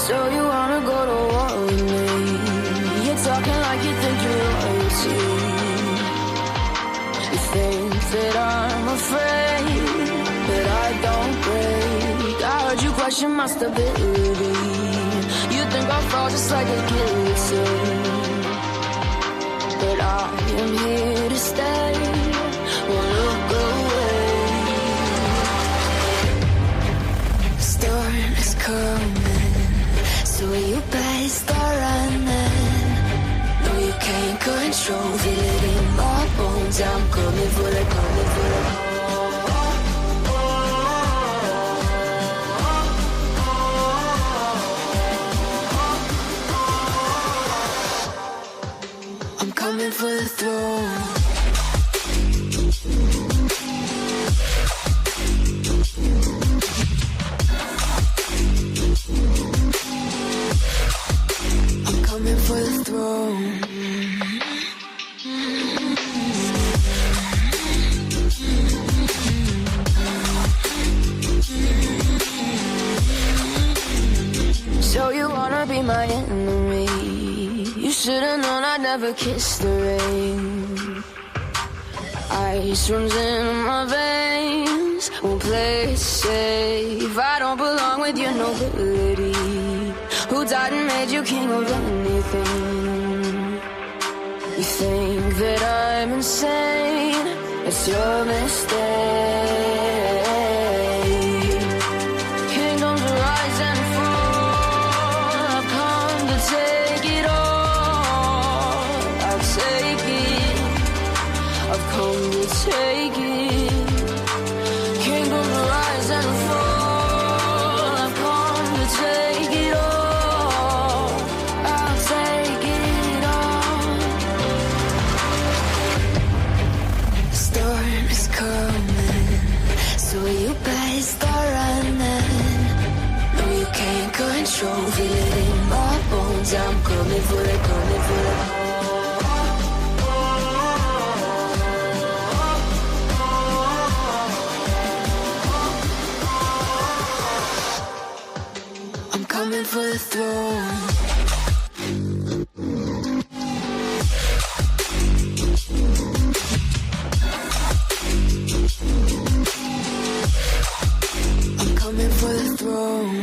So you wanna go to war with me? You're talking like you think you're royalty. You think that I'm afraid, but I don't break. I heard you question my stability. You think I'll fall just like a guillotine, but I am here to stay. Won't look away. The storm is coming, so you better start running. No, you can't control, feel it in my bones. I'm coming for the, coming for the. I'm coming for the throne. I'm coming for the throne. So you wanna be my enemy? You should've known I'd never kiss the rain. Ice runs in my veins, won't play it safe. I don't belong with your nobility. Who died and made you king of anything? You think that I'm insane? It's your mistake. Kingdoms rise and fall. I've come to take it all. I'll take it. I've come to take it. Kingdoms rise and fall. I've come to take it all. I'll take it all. The storm is coming, so you better start running. No, you can't control, feel it in my bones. I'm coming for it, coming for it. I'm coming for the throne. I'm coming for the throne.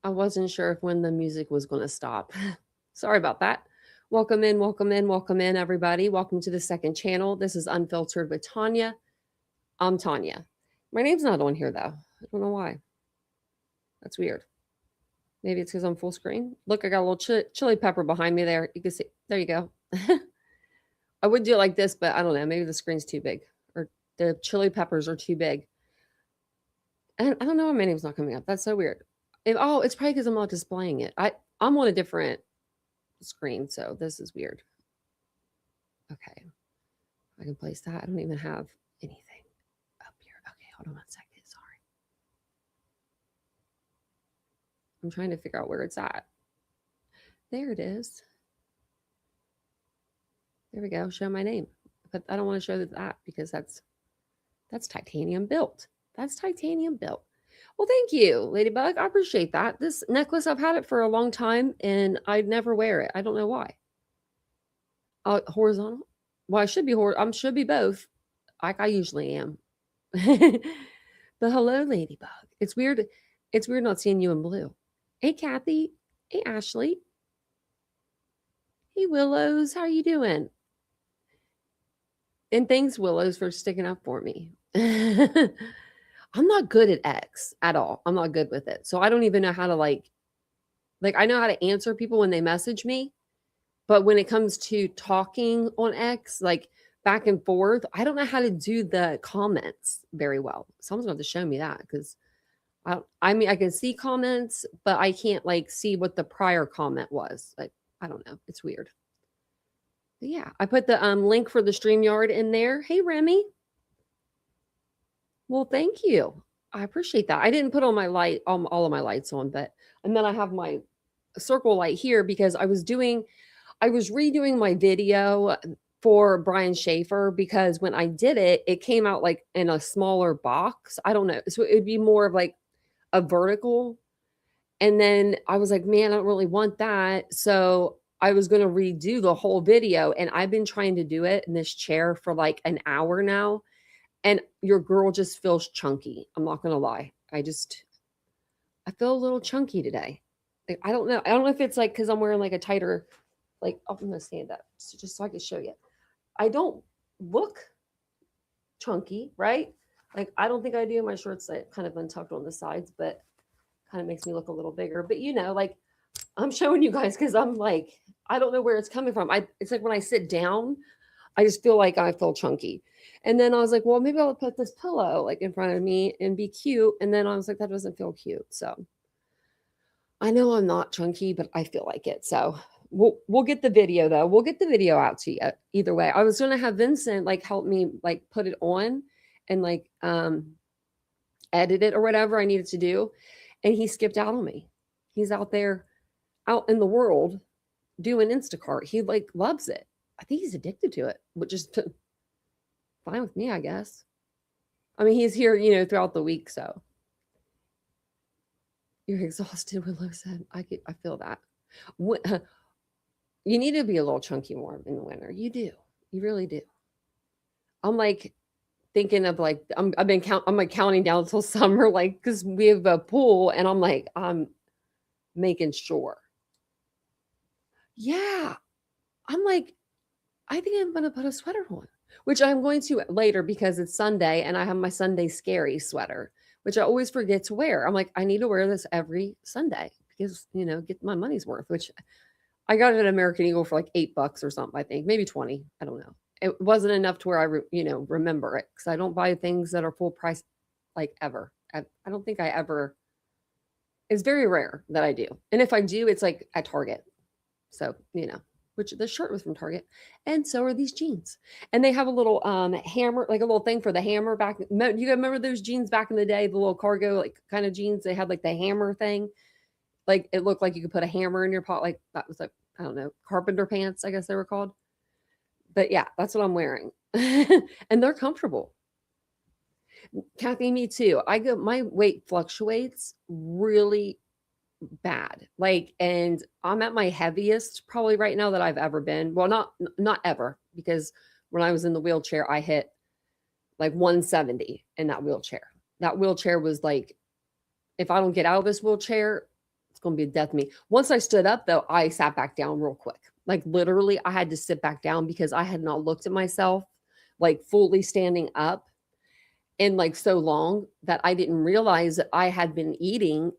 I wasn't sure if when the music was going to stop. Sorry about that. Welcome in, welcome in, welcome in, everybody. Welcome to the second channel. This is Unfiltered with Tanya. I'm Tanya. My name's not on here, though. I don't know why. That's weird. Maybe it's because I'm full screen. Look, I got a little chili pepper behind me there. You can see. There you go. I would do it like this, but I don't know. Maybe the screen's too big or the chili peppers are too big. And I don't know why my name's not coming up. That's so weird. It's probably because I'm not displaying it. I'm on a different screen, so this is weird. Okay. I can place that. I don't even have anything up here. Okay, hold on 1 second. Sorry. I'm trying to figure out where it's at. There it is. There we go. Show my name. But I don't want to show that because that's titanium built. That's titanium built. Well, thank you, Ladybug. I appreciate that. This necklace, I've had it for a long time, and I'd never wear it. I don't know why. Horizontal? Well, I should be both, like I usually am. But hello, Ladybug. It's weird. It's weird not seeing you in blue. Hey, Kathy. Hey, Ashley. Hey, Willows. How are you doing? And thanks, Willows, for sticking up for me. I'm not good at X at all. I'm not good with it. So I don't even know how to like I know how to answer people when they message me. But when it comes to talking on X, like back and forth. I don't know how to do the comments very well. Someone's going to have to show me that because I mean, I can see comments, but I can't like see what the prior comment was. Like, I don't know. It's weird. But yeah, I put the link for the StreamYard in there. Hey, Remy. Well, thank you. I appreciate that. I didn't put all my light, all of my lights on, but and then I have my circle light here because I was redoing my video for Brian Schaefer because when I did it, it came out like in a smaller box. I don't know. So it'd be more of like a vertical. And then I was like, man, I don't really want that. So I was going to redo the whole video. And I've been trying to do it in this chair for like an hour now. And your girl just feels chunky. I'm not going to lie. I feel a little chunky today. Like, I don't know. I don't know if it's like because I'm wearing like a tighter, like, oh, I'm going to stand up just so I can show you. I don't look chunky, right? Like, I don't think I do. My shorts like, kind of untucked on the sides, but kind of makes me look a little bigger. But, you know, like, I'm showing you guys because I'm like, I don't know where it's coming from. It's like when I sit down, I just feel like I feel chunky. And then I was like, well, maybe I'll put this pillow like in front of me and be cute. And then I was like, that doesn't feel cute. So I know I'm not chunky, but I feel like it. So we'll get the video though. We'll get the video out to you either way. I was going to have Vincent like help me like put it on and like edit it or whatever I needed to do. And he skipped out on me. He's out there out in the world doing Instacart. He like loves it. I think he's addicted to it, which is fine with me, I guess. I mean, he's here, you know, throughout the week. So you're exhausted, Willow said. I feel that. You need to be a little chunky more in the winter. You do. You really do. I'm like thinking of like I'm like counting down till summer, like because we have a pool, and I'm like I'm making sure. Yeah, I'm like I think I'm gonna put a sweater on, which I'm going to later because it's Sunday and I have my Sunday scary sweater, which I always forget to wear. I'm like, I need to wear this every Sunday because, you know, get my money's worth, which I got it at American Eagle for like $8 or something, I think, maybe 20. I don't know. It wasn't enough to where I, remember it because I don't buy things that are full price like ever. I don't think I ever, it's very rare that I do. And if I do, it's like at Target. So, which the shirt was from Target, and so are these jeans. And they have a little hammer, like a little thing for the hammer back. You remember those jeans back in the day, the little cargo like kind of jeans? They had like the hammer thing, like it looked like you could put a hammer in your pot. Like that was like I don't know, carpenter pants, I guess they were called. But yeah, that's what I'm wearing, and they're comfortable. Kathy, me too. My weight fluctuates really bad, like, and I'm at my heaviest probably right now that I've ever been. Well, not ever, because when I was in the wheelchair I hit like 170 in that wheelchair was like, if I don't get out of this wheelchair, it's going to be a death to me. Once I stood up though, I sat back down real quick. Like literally I had to sit back down because I had not looked at myself like fully standing up in like so long that I didn't realize that I had been eating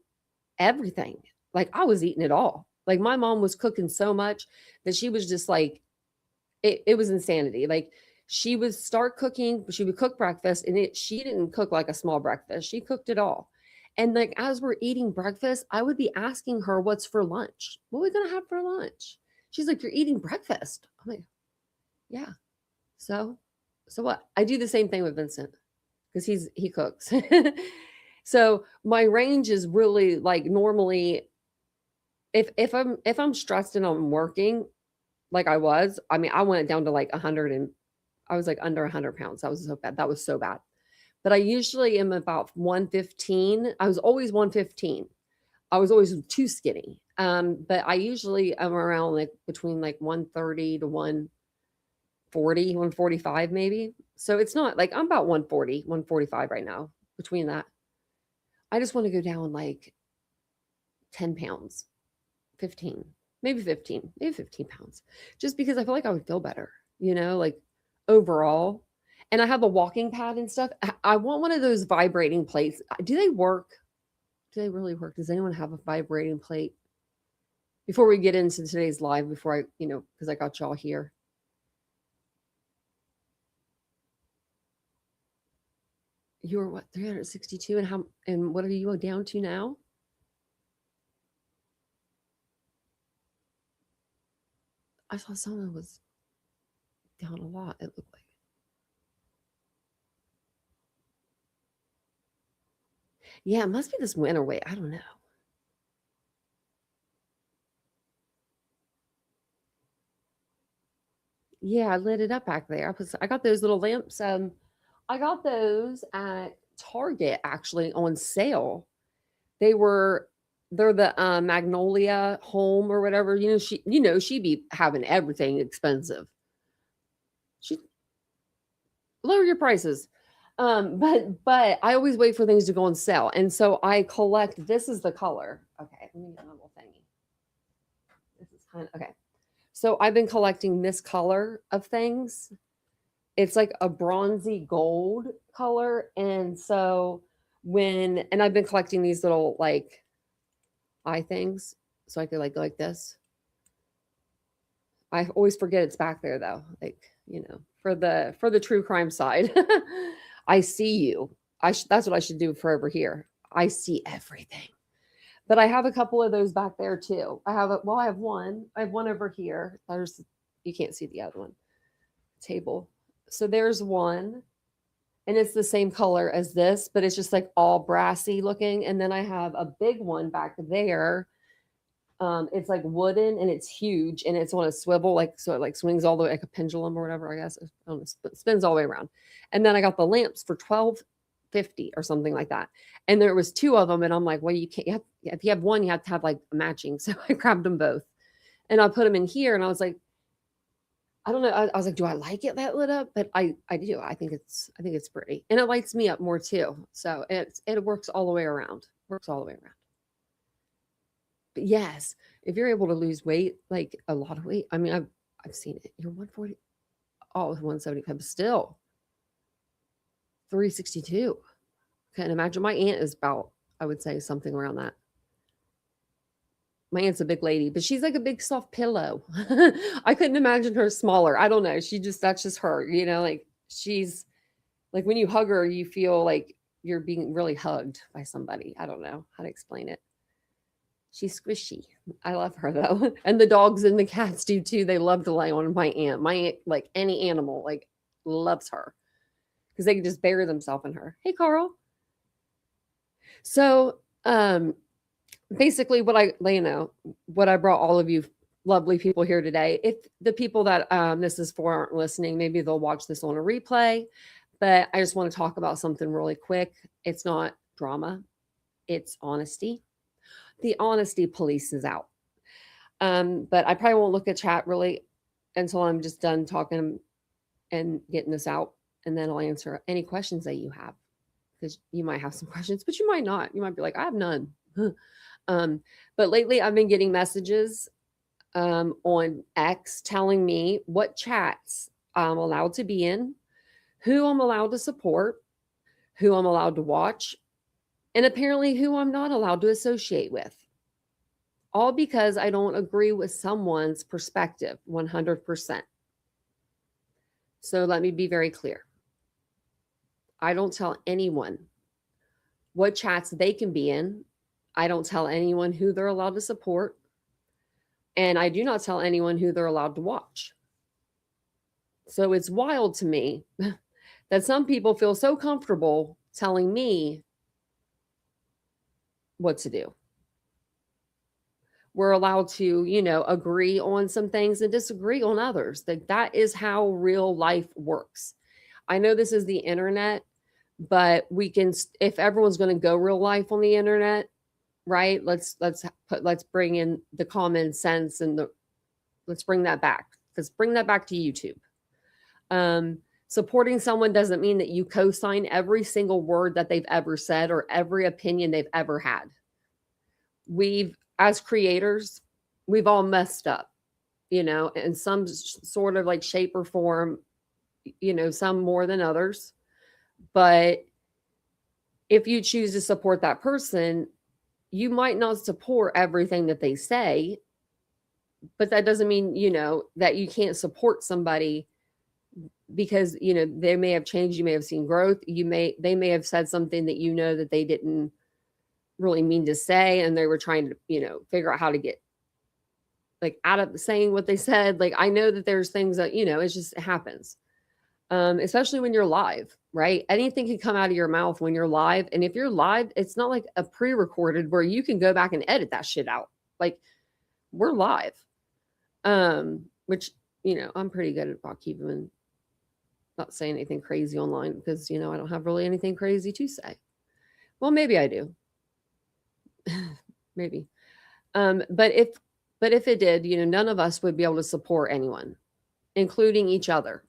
everything. Like I was eating it all. Like my mom was cooking so much that she was just like, it was insanity. Like she would start cooking, she would cook breakfast, and she didn't cook like a small breakfast. She cooked it all. And like as we're eating breakfast, I would be asking her what's for lunch. What are we gonna have for lunch? She's like, you're eating breakfast. I'm like, yeah. So what? I do the same thing with Vincent because he cooks. So my range is really like normally if I'm stressed and I'm working like I went down to like 100 and I was like under 100 pounds. That was so bad. That was so bad. But I usually am about 115. I was always 115. I was always too skinny. But I usually am around like between like 130 to 140, 145 maybe. So it's not like I'm about 140, 145 right now between that. I just want to go down like 10 pounds, 15, maybe 15 pounds, just because I feel like I would feel better, like overall. And I have a walking pad and stuff. I want one of those vibrating plates. Do they work? Do they really work? Does anyone have a vibrating plate? Before we get into today's live, because I got y'all here. You were what, 362, and how, and what are you down to now? I saw someone was down a lot, it looked like. Yeah, it must be this winter weight. I don't know. Yeah, I lit it up back there. I got those little lamps. I got those at Target actually on sale. They were they're the Magnolia Home or whatever. She be having everything expensive. She lower your prices. But I always wait for things to go on sale. And so I collect, this is the color. Okay, let me get a little thingy. This is kind of okay. So I've been collecting this color of things. It's like a bronzy gold color. And so and I've been collecting these little like eye things. So I could like go like this. I always forget it's back there though. Like, for the true crime side. I see you. That's what I should do for over here. I see everything. But I have a couple of those back there too. I have one. I have one over here. You can't see the other one. Table. So there's one, and it's the same color as this, but it's just like all brassy looking. And then I have a big one back there. It's like wooden and it's huge and it's on a swivel, like so it like swings all the way like a pendulum or whatever. I guess I don't know, spins all the way around. And then I got the lamps for $12.50 or something like that. And there was two of them, and I'm like, well, you can't. If you have one, you have to have like a matching. So I grabbed them both, and I put them in here. And I was like, I don't know. I was like, do I like it that lit up? But I do. I think it's pretty, and it lights me up more too. So it works all the way around. Works all the way around. But yes, if you're able to lose weight, like a lot of weight, I mean, I've seen it. You're 140, oh, 175, still 362. Can't imagine. My aunt is about, I would say, something around that. My aunt's a big lady, but she's like a big soft pillow. I couldn't imagine her smaller. I don't know. That's just her, like she's like when you hug her, you feel like you're being really hugged by somebody. I don't know how to explain it. She's squishy. I love her though. And the dogs and the cats do too. They love to lay on my aunt. My aunt, like any animal, like loves her because they can just bury themselves in her. Hey, Carl. So, basically what I brought all of you lovely people here today. If the people that this is for aren't listening, maybe they'll watch this on a replay, but I just want to talk about something really quick. It's not drama. It's honesty. The honesty police is out. But I probably won't look at chat really until I'm just done talking and getting this out. And then I'll answer any questions that you have, because you might have some questions, but you might not. You might be like, I have none. But lately I've been getting messages on X telling me what chats I'm allowed to be in, who I'm allowed to support, who I'm allowed to watch, and apparently who I'm not allowed to associate with. All because I don't agree with someone's perspective 100%. So let me be very clear. I don't tell anyone what chats they can be in. I don't tell anyone who they're allowed to support. And I do not tell anyone who they're allowed to watch. So it's wild to me that some people feel so comfortable telling me what to do. We're allowed to, agree on some things and disagree on others. That is how real life works. I know this is the internet, but if everyone's going to go real life on the internet, right? Let's bring in the common sense and let's bring that back. Let's bring that back to YouTube. Supporting someone doesn't mean that you co-sign every single word that they've ever said or every opinion they've ever had. As creators, we've all messed up, in some sort of like shape or form, some more than others. But if you choose to support that person, you might not support everything that they say, but that doesn't mean, that you can't support somebody because, you know, they may have changed, you may have seen growth, they may have said something that, you know, that they didn't really mean to say, and they were trying to, you know, figure out how to get like out of saying what they said. Like, I know that there's things that, you know, it happens. Especially when you're live, right? Anything can come out of your mouth when you're live. And if you're live, it's not like a pre-recorded where you can go back and edit that shit out. Like, we're live. Which, you know, I'm pretty good about keeping not saying anything crazy online because, you know, I don't have really anything crazy to say. Well, maybe I do. Maybe. But if it did, you know, none of us would be able to support anyone, including each other.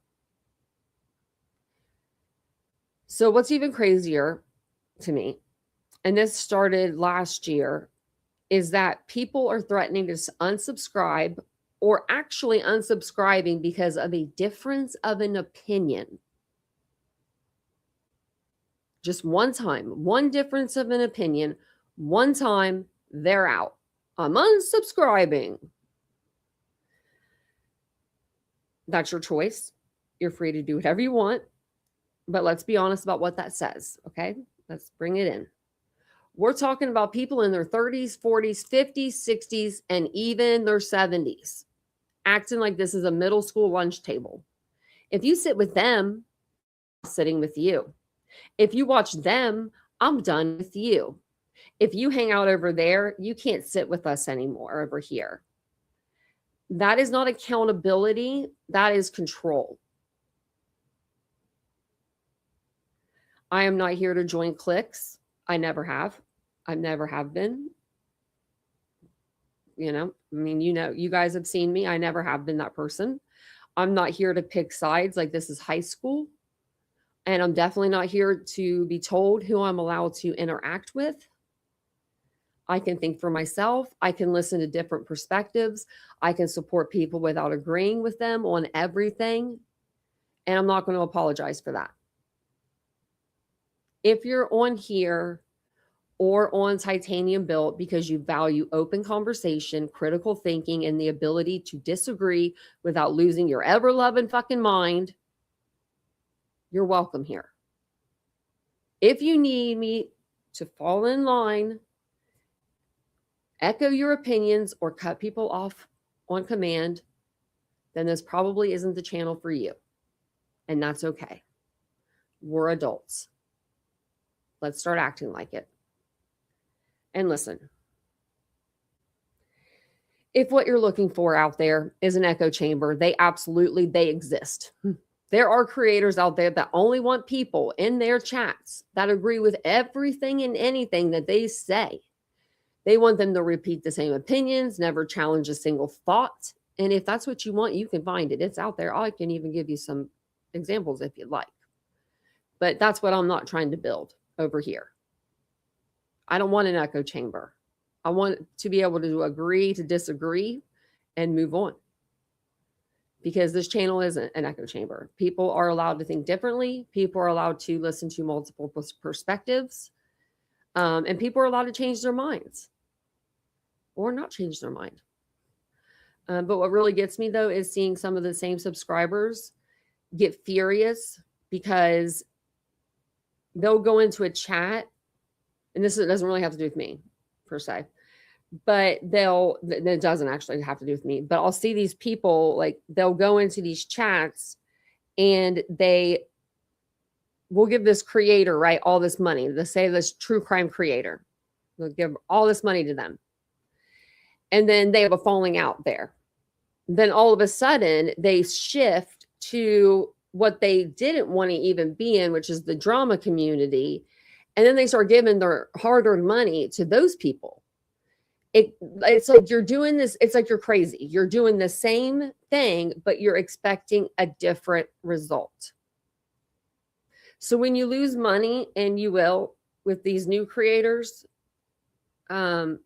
So what's even crazier to me, and this started last year, is that people are threatening to unsubscribe or actually unsubscribing because of a difference of an opinion. Just one time, one difference of an opinion, one time, they're out. I'm unsubscribing. That's your choice. You're free to do whatever you want. But let's be honest about what that says, okay? Let's bring it in. We're talking about people in their 30s, 40s, 50s, 60s, and even their 70s, acting like this is a middle school lunch table. If you sit with them, I'm sitting with you. If you watch them, I'm done with you. If you hang out over there, you can't sit with us anymore over here. That is not accountability. That is control. I am not here to join cliques. I never have. I never have been. You know, I mean, you know, you guys have seen me. I never have been that person. I'm not here to pick sides like this is high school. And I'm definitely not here to be told who I'm allowed to interact with. I can think for myself. I can listen to different perspectives. I can support people without agreeing with them on everything. And I'm not going to apologize for that. If you're on here or on Titanium Built because you value open conversation, critical thinking, and the ability to disagree without losing your ever-loving fucking mind, you're welcome here. If you need me to fall in line, echo your opinions, or cut people off on command, then this probably isn't the channel for you. And that's okay. We're adults. Let's start acting like it. And listen, if what you're looking for out there is an echo chamber, they exist. There are creators out there that only want people in their chats that agree with everything and anything that they say. They want them to repeat the same opinions, never challenge a single thought. And if that's what you want, you can find it. It's out there. I can even give you some examples if you'd like. But that's what I'm not trying to build over here. I don't want an echo chamber. I want to be able to agree to disagree and move on. Because this channel isn't an echo chamber. People are allowed to think differently. People are allowed to listen to multiple perspectives. And people are allowed to change their minds or not change their mind. But what really gets me, though, is seeing some of the same subscribers get furious because they'll go into a chat, and this doesn't really have to do with me per se, but it doesn't actually have to do with me, but I'll see these people, like they'll go into these chats and they will give this creator, right, all this money. They say this true crime creator, they'll give all this money to them. And then they have a falling out there. Then all of a sudden they shift to what they didn't want to even be in, which is the drama community. And then they start giving their hard-earned money to those people. It's like you're doing this. It's like you're crazy. You're doing the same thing, but you're expecting a different result. So when you lose money, and you will with these new creators, don't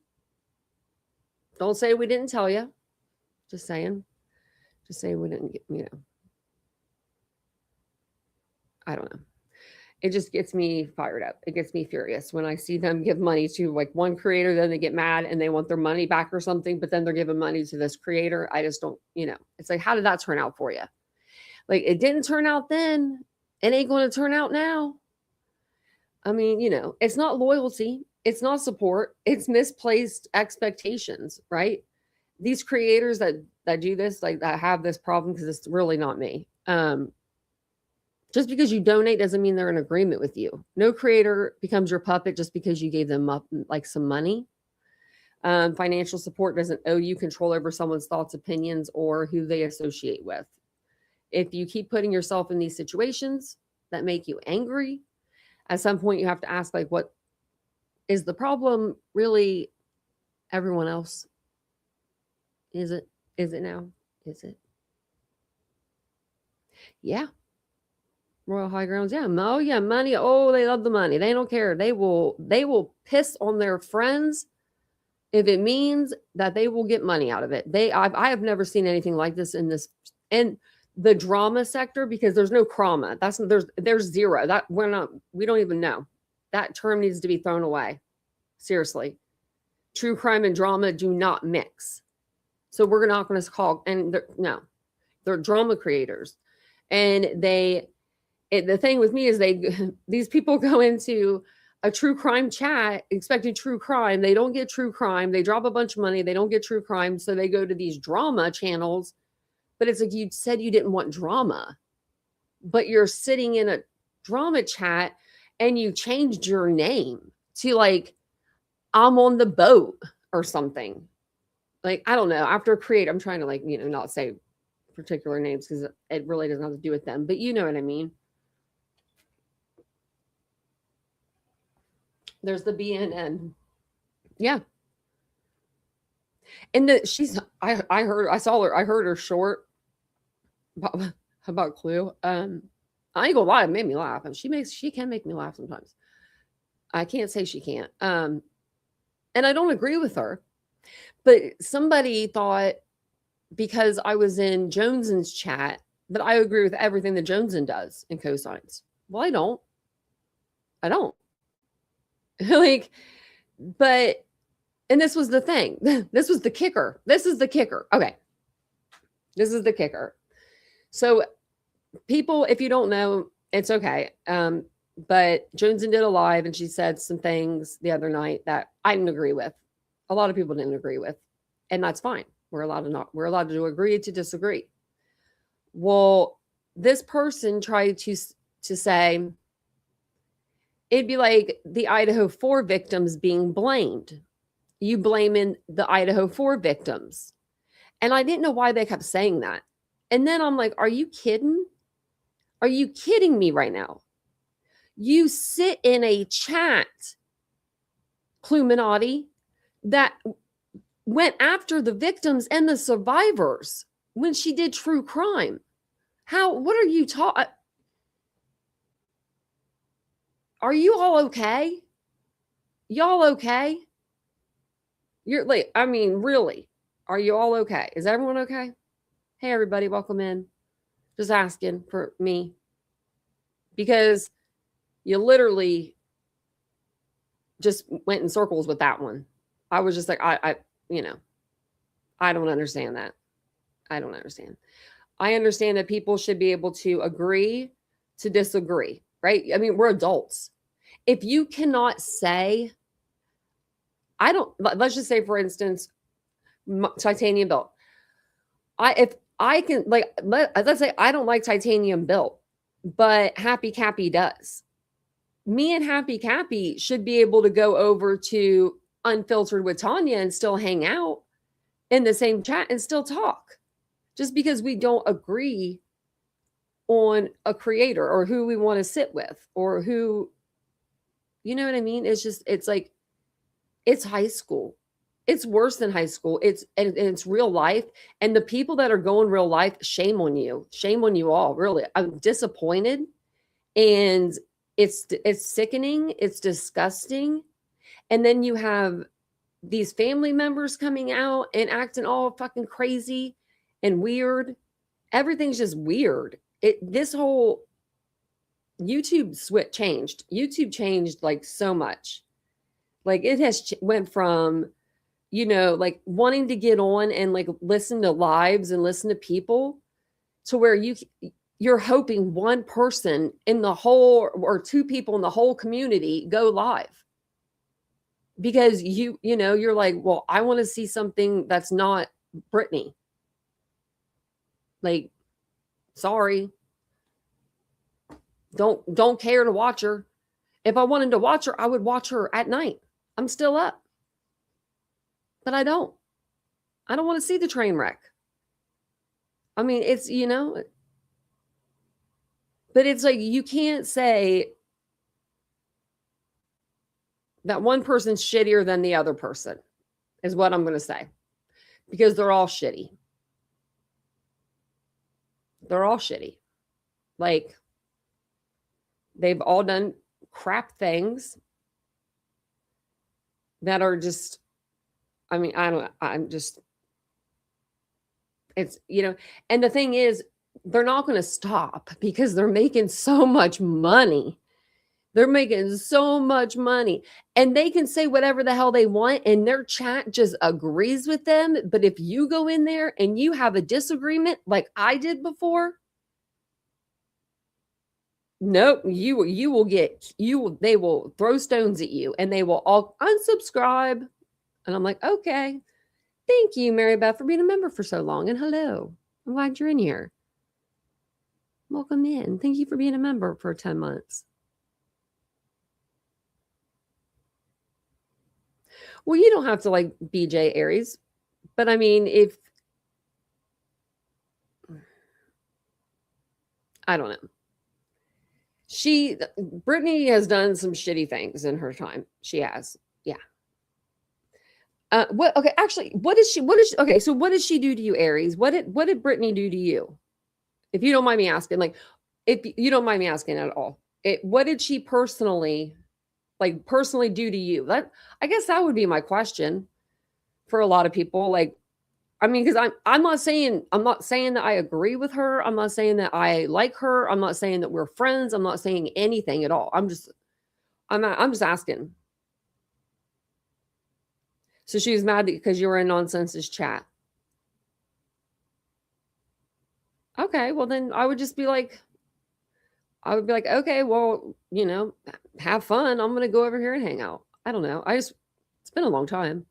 say we didn't tell you. Just saying. Just say we didn't get, you know. I don't know. It just gets me fired up. It gets me furious when I see them give money to like one creator, then they get mad and they want their money back or something, but then they're giving money to this creator. I just don't, you know, it's like, how did that turn out for you? Like, it didn't turn out then. It ain't going to turn out now. I mean, it's not loyalty. It's not support. It's misplaced expectations, right? These creators that do this, like, that have this problem, because it's really not me. Just because you donate doesn't mean they're in agreement with you. No creator becomes your puppet just because you gave them up, like, some money. Financial support doesn't owe you control over someone's thoughts, opinions, or who they associate with. If you keep putting yourself in these situations that make you angry, at some point you have to ask, like, what is the problem? Really, everyone else? Is it now? Is it? Yeah. Royal High Grounds. Yeah. Oh, yeah. Money. Oh, they love the money. They don't care. They will piss on their friends if it means that they will get money out of it. I have never seen anything like this in the drama sector, because there's no crama. There's zero. That we don't even know. That term needs to be thrown away. Seriously. True crime and drama do not mix. So we're not going to call, and they're drama creators. And the thing with me is these people go into a true crime chat expecting true crime. They don't get true crime. They drop a bunch of money. They don't get true crime. So they go to these drama channels. But it's like, you said you didn't want drama, but you're sitting in a drama chat and you changed your name to, like, I'm on the boat or something. Like, I don't know. After create, I'm trying to, like, not say particular names because it really doesn't have to do with them, but you know what I mean. There's the BNN. Yeah. And I heard her short about Clue. I ain't gonna lie, it made me laugh. And she can make me laugh sometimes. I can't say she can't. And I don't agree with her. But somebody thought, because I was in Jonesen's chat, that I agree with everything that Jonesen does and cosigns. Well, I don't. Like, but, and this was the thing. This was the kicker. This is the kicker. Okay. This is the kicker. So people, if you don't know, it's okay. But Jonesen did a live and she said some things the other night that I didn't agree with. A lot of people didn't agree with, and that's fine. We're allowed to agree to disagree. Well, this person tried to say, it'd be like the Idaho 4 victims being blamed. You blaming the Idaho 4 victims. And I didn't know why they kept saying that. And then I'm like, are you kidding? Are you kidding me right now? You sit in a chat, Cluminati, that went after the victims and the survivors when she did true crime. What are you talking? Are you all okay? Y'all okay? You're like, I mean, really, are you all okay? Is everyone okay? Hey, everybody, welcome in. Just asking for me, because you literally just went in circles with that one. I was just like, I don't understand that. I don't understand. I understand that people should be able to agree to disagree, right? I mean, we're adults. If you cannot say, let's just say, for instance, titanium belt. Let's say I don't like titanium belt, but Happy Cappy does. Me and Happy Cappy should be able to go over to Unfiltered with Tanya and still hang out in the same chat and still talk, just because we don't agree on a creator or who we want to sit with or who, you know what I mean? It's like, it's high school. It's worse than high school. It's real life. And the people that are going real life, shame on you. Shame on you all, really. I'm disappointed. And it's sickening. It's disgusting. And then you have these family members coming out and acting all fucking crazy and weird. Everything's just weird. This whole YouTube changed. YouTube changed like so much. Like, it has went from, like, wanting to get on and like listen to lives and listen to people to where you're hoping one person in the whole or two people in the whole community go live because you're like, well, I want to see something that's not Britney. Like, sorry, don't care to watch her. If I wanted to watch her, I would watch her at night. I'm still up, but I don't want to see the train wreck. I mean, it's but it's like, you can't say that one person's shittier than the other person, is what I'm going to say, because they're all shitty. They're all shitty. Like, they've all done crap things that are just, I mean, it's, and the thing is, they're not going to stop because they're making so much money. They're making so much money, and they can say whatever the hell they want, and their chat just agrees with them. But if you go in there and you have a disagreement like I did before, nope, they will throw stones at you, and they will all unsubscribe. And I'm like, okay, thank you, Mary Beth, for being a member for so long. And hello, I'm glad you're in here. Welcome in. Thank you for being a member for 10 months. Well, you don't have to like BJ Aries, but I mean, I don't know. Britney has done some shitty things in her time. She has. Yeah. Okay, so what did she do to you, Aries? What did Britney do to you? If you don't mind me asking, like, if you don't mind me asking at all, what did she personally do to you? I guess that would be my question for a lot of people. Like, I mean, because I'm not saying that I agree with her. I'm not saying that I like her. I'm not saying that we're friends. I'm not saying anything at all. I'm just asking. So she was mad because you were in Nonsense's chat. Okay, well then I would be like, okay, well, have fun. I'm gonna go over here and hang out. I don't know. It's been a long time.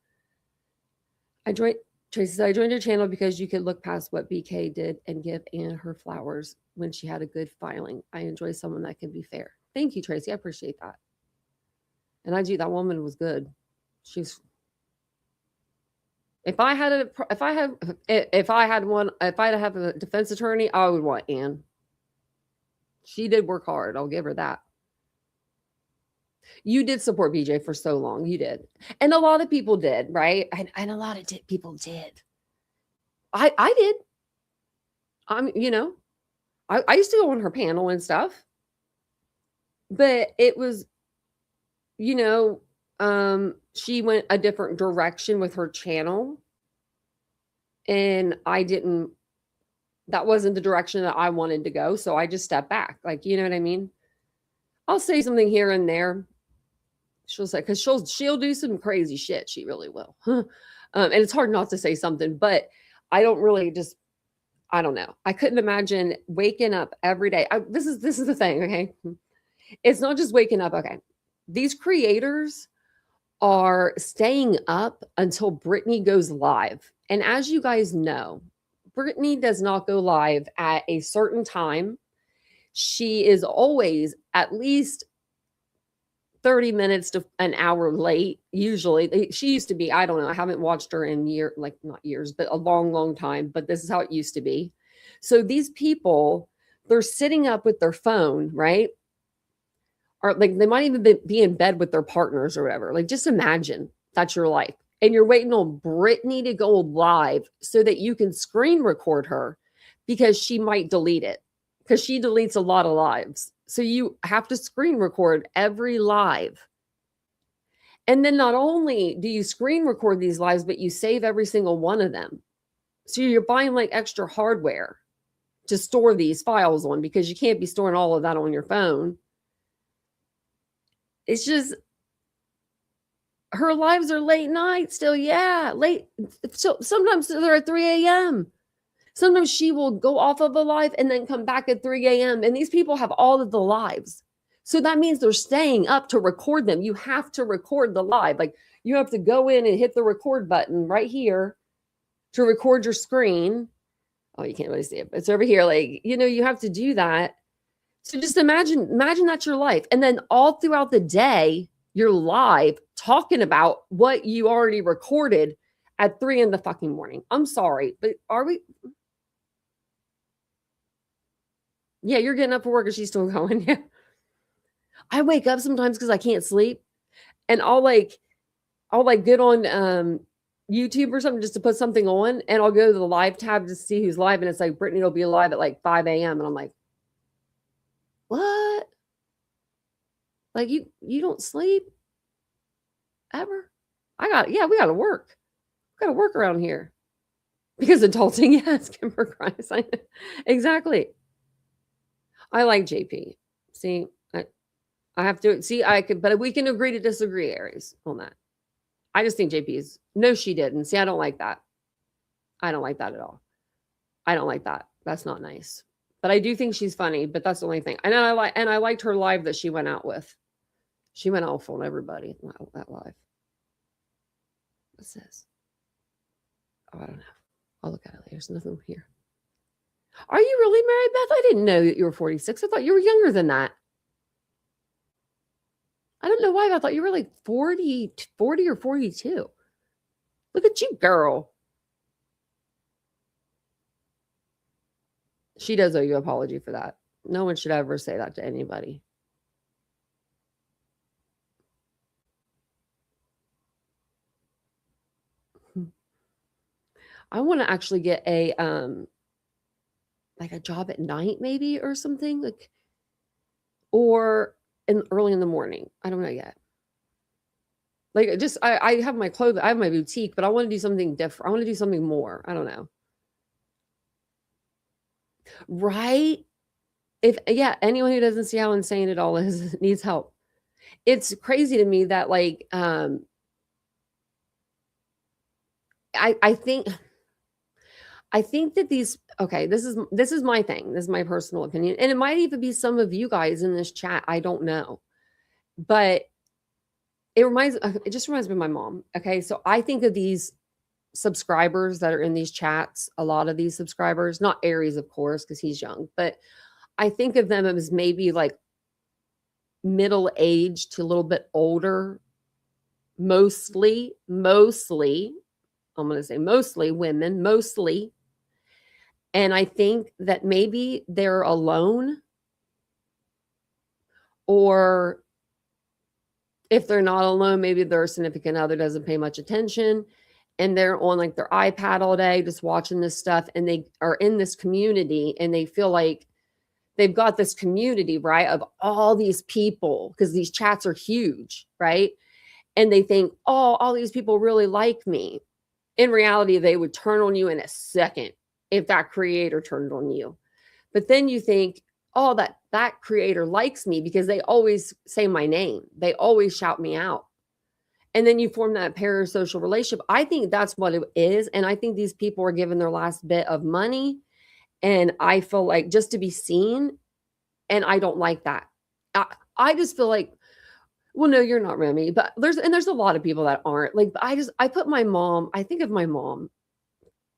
Tracy said, I joined your channel because you could look past what BK did and give Anne her flowers when she had a good filing. I enjoy someone that can be fair. Thank you, Tracy. I appreciate that. And that woman was good. If I had to have a defense attorney, I would want Anne. She did work hard. I'll give her that. You did support BJ for so long. You did. And a lot of people did, right? And a lot of people did. I did. I used to go on her panel and stuff. But it was, she went a different direction with her channel. And that wasn't the direction that I wanted to go. So I just stepped back. Like, you know what I mean? I'll say something here and there. She'll say, because she'll do some crazy shit. She really will. And it's hard not to say something, but I don't really I don't know. I couldn't imagine waking up every day. This is the thing. Okay. It's not just waking up. Okay. These creators are staying up until Britney goes live. And as you guys know, Britney does not go live at a certain time. She is always at least 30 minutes to an hour late. Usually she used to be, I don't know. I haven't watched her in not years, but a long, long time, but this is how it used to be. So these people, they're sitting up with their phone, right? Or like they might even be in bed with their partners or whatever. Like, just imagine that's your life. And you're waiting on Britney to go live so that you can screen record her because she might delete it, because she deletes a lot of lives. So you have to screen record every live. And then not only do you screen record these lives, but you save every single one of them. So you're buying like extra hardware to store these files on, because you can't be storing all of that on your phone. It's just, her lives are late night still. Yeah, late. So sometimes they're at 3 a.m. Sometimes she will go off of a live and then come back at 3 a.m. And these people have all of the lives. So that means they're staying up to record them. You have to record the live. Like you have to go in and hit the record button right here to record your screen. Oh, you can't really see it, but it's over here. Like, you have to do that. So just imagine that's your life. And then all throughout the day, you're live talking about what you already recorded at 3 in the fucking morning. I'm sorry, but are we? Yeah, you're getting up for work and she's still going. Yeah. I wake up sometimes because I can't sleep. And I'll get on YouTube or something just to put something on. And I'll go to the live tab to see who's live. And it's like Brittany will be live at like 5 a.m. And I'm like, what? Like you don't sleep ever? We got to work. We got to work around here. Because adulting, yes, Kimber Grimes. Exactly. I like JP. See, I have to see. But we can agree to disagree, Aries, on that. I just think JP's. No, she didn't. See, I don't like that. I don't like that at all. I don't like that. That's not nice. But I do think she's funny. But that's the only thing. And I liked her live that she went out with. She went off on everybody that live. What's this? Oh, I don't know. I'll look at it later. There's nothing here. Are you really married, Beth? I didn't know that you were 46. I thought you were younger than that. I don't know why. I thought you were like 40 or 42. Look at you, girl. She does owe you an apology for that. No one should ever say that to anybody. I want to actually get a job at night maybe or something, or early in the morning. I don't know yet. I have my clothes, I have my boutique, but I want to do something different. I want to do something more. I don't know. Right? Anyone who doesn't see how insane it all is needs help. It's crazy to me that I think that this is my thing. This is my personal opinion. And it might even be some of you guys in this chat. I don't know. But it just reminds me of my mom. Okay. So I think of these subscribers that are in these chats, a lot of these subscribers, not Aries, of course, because he's young, but I think of them as maybe like middle-aged to a little bit older, mostly, I'm going to say mostly women, mostly. And I think that maybe they're alone, or if they're not alone, maybe their significant other doesn't pay much attention and they're on like their iPad all day just watching this stuff, and they are in this community and they feel like they've got this community, right, of all these people, because these chats are huge, right? And they think, oh, all these people really like me. In reality, they would turn on you in a second if that creator turned on you. But then you think, oh, that creator likes me because they always say my name. They always shout me out. And then you form that parasocial relationship. I think that's what it is. And I think these people are given their last bit of money. And I feel like just to be seen. And I don't like that. I just feel like, well, no, you're not Remy, but there's a lot of people that aren't like, I think of my mom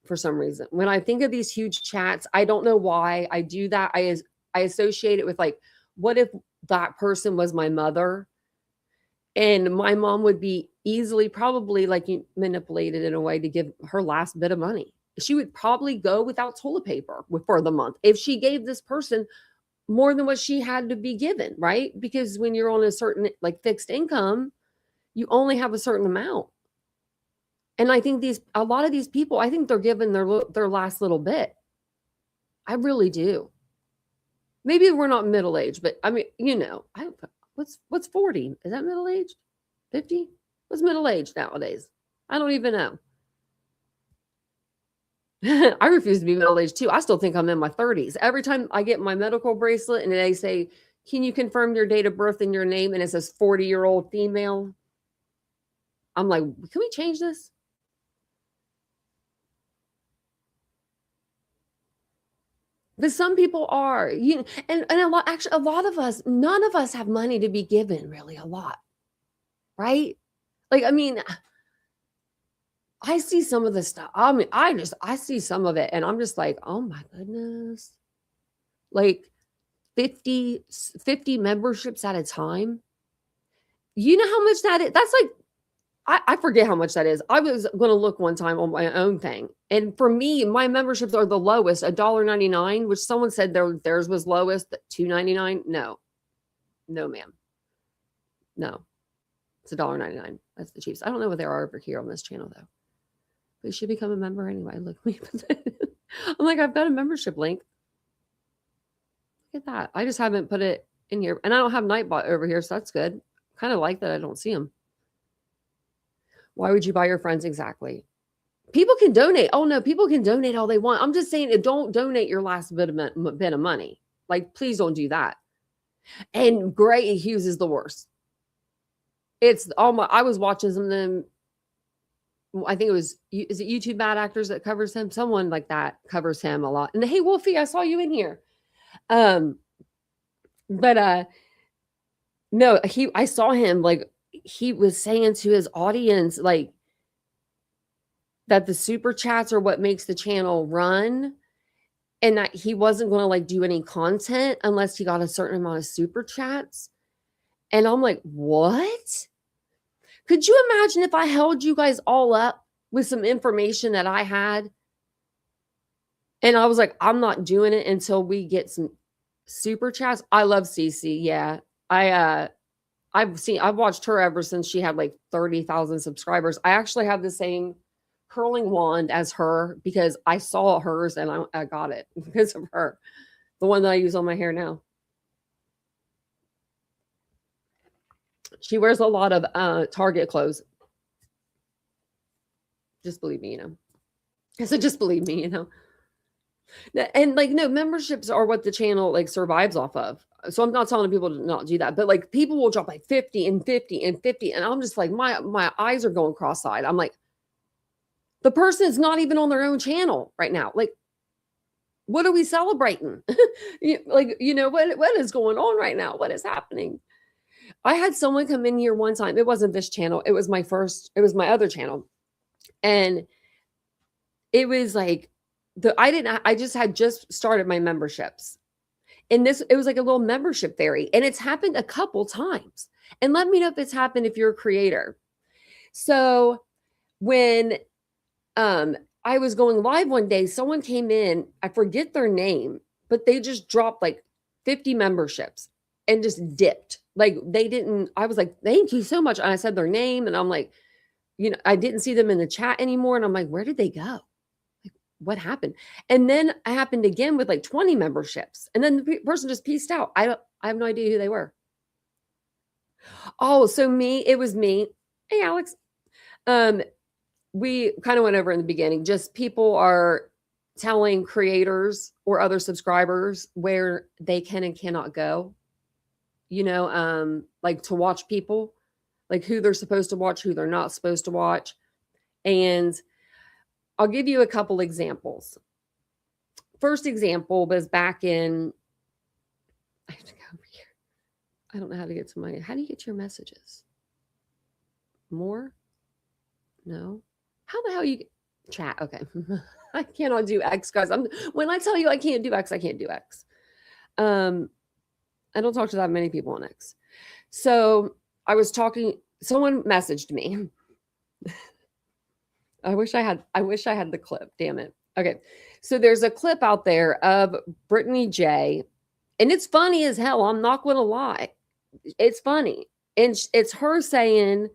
for some reason. When I think of these huge chats, I don't know why I do that. I associate it with like, what if that person was my mother? And my mom would be easily probably like manipulated in a way to give her last bit of money. She would probably go without toilet paper for the month if she gave this person more than what she had to be given, right? Because when you're on a certain like fixed income, you only have a certain amount. And I think a lot of these people, I think they're given their last little bit. I really do. Maybe we're not middle-aged, but I mean, what's 40? Is that middle-aged? 50? What's middle-aged nowadays? I don't even know. I refuse to be middle-aged too. I still think I'm in my 30s. Every time I get my medical bracelet and they say, can you confirm your date of birth and your name? And it says 40-year-old female. I'm like, can we change this? But some people are, and a lot, actually, a lot of us, none of us have money to be given really a lot, right? Like, I mean, I see some of the stuff. I mean, I see some of it and I'm just like, oh my goodness. Like 50 memberships at a time. You know how much that is? That's like, I forget how much that is. I was going to look one time on my own thing. And for me, my memberships are the lowest, $1.99, which someone said theirs was lowest, $2.99. No, ma'am. No, it's $1.99. That's the cheapest. I don't know what they are over here on this channel though. But you should become a member anyway. Look, I'm like, I've got a membership link. Look at that. I just haven't put it in here. And I don't have Nightbot over here, so that's good. Kind of like that I don't see them. Why would you buy your friends? Exactly. People can donate. Oh no, people can donate all they want. I'm just saying, don't donate your last bit of money. Like, please don't do that. And Gray Hughes is the worst. It's I was watching some of them. I think is it YouTube Bad Actors that covers him? Someone like that covers him a lot. And hey, Wolfie, I saw you in here. No, I saw him, like, he was saying to his audience, like, that the super chats are what makes the channel run, and that he wasn't going to like do any content unless he got a certain amount of super chats. And I'm like, what? Could you imagine if I held you guys all up with some information that I had? And I was like, I'm not doing it until we get some super chats. I love Cece. Yeah. I've watched her ever since she had like 30,000 subscribers. I actually have the same curling wand as her because I saw hers and I got it because of her. The one that I use on my hair now. She wears a lot of Target clothes. Just believe me, So just believe me, And like, no, memberships are what the channel like survives off of. So I'm not telling people to not do that, but like people will drop like 50 and 50 and 50. And I'm just like, my eyes are going cross-eyed. I'm like, the person is not even on their own channel right now. Like, what are we celebrating? What is going on right now? What is happening? I had someone come in here one time. It wasn't this channel. It was my other channel. And it was like, I just had started my memberships. And it was like a little membership fairy. And it's happened a couple times. And let me know if it's happened if you're a creator. So when I was going live one day, someone came in, I forget their name, but they just dropped like 50 memberships and just dipped. Like I was like, thank you so much. And I said their name and I'm like, I didn't see them in the chat anymore. And I'm like, where did they go? Like, what happened? And then it happened again with like 20 memberships. And then the person just pieced out. I have no idea who they were. Oh, so it was me. Hey, Alex. We kind of went over in the beginning, just people are telling creators or other subscribers where they can and cannot go, like to watch people, like who they're supposed to watch, who they're not supposed to watch. And I'll give you a couple examples. First example was back in, I have to go over here. I don't know how to get to how do you get to your messages? More? No. How the hell you chat? Okay. I cannot do X, guys. When I tell you I can't do X, I can't do X. I don't talk to that many people on X. So I was talking, someone messaged me. I wish I had the clip. Damn it. Okay. So there's a clip out there of Brittany J. And it's funny as hell. I'm not going to lie. It's funny. And it's her saying,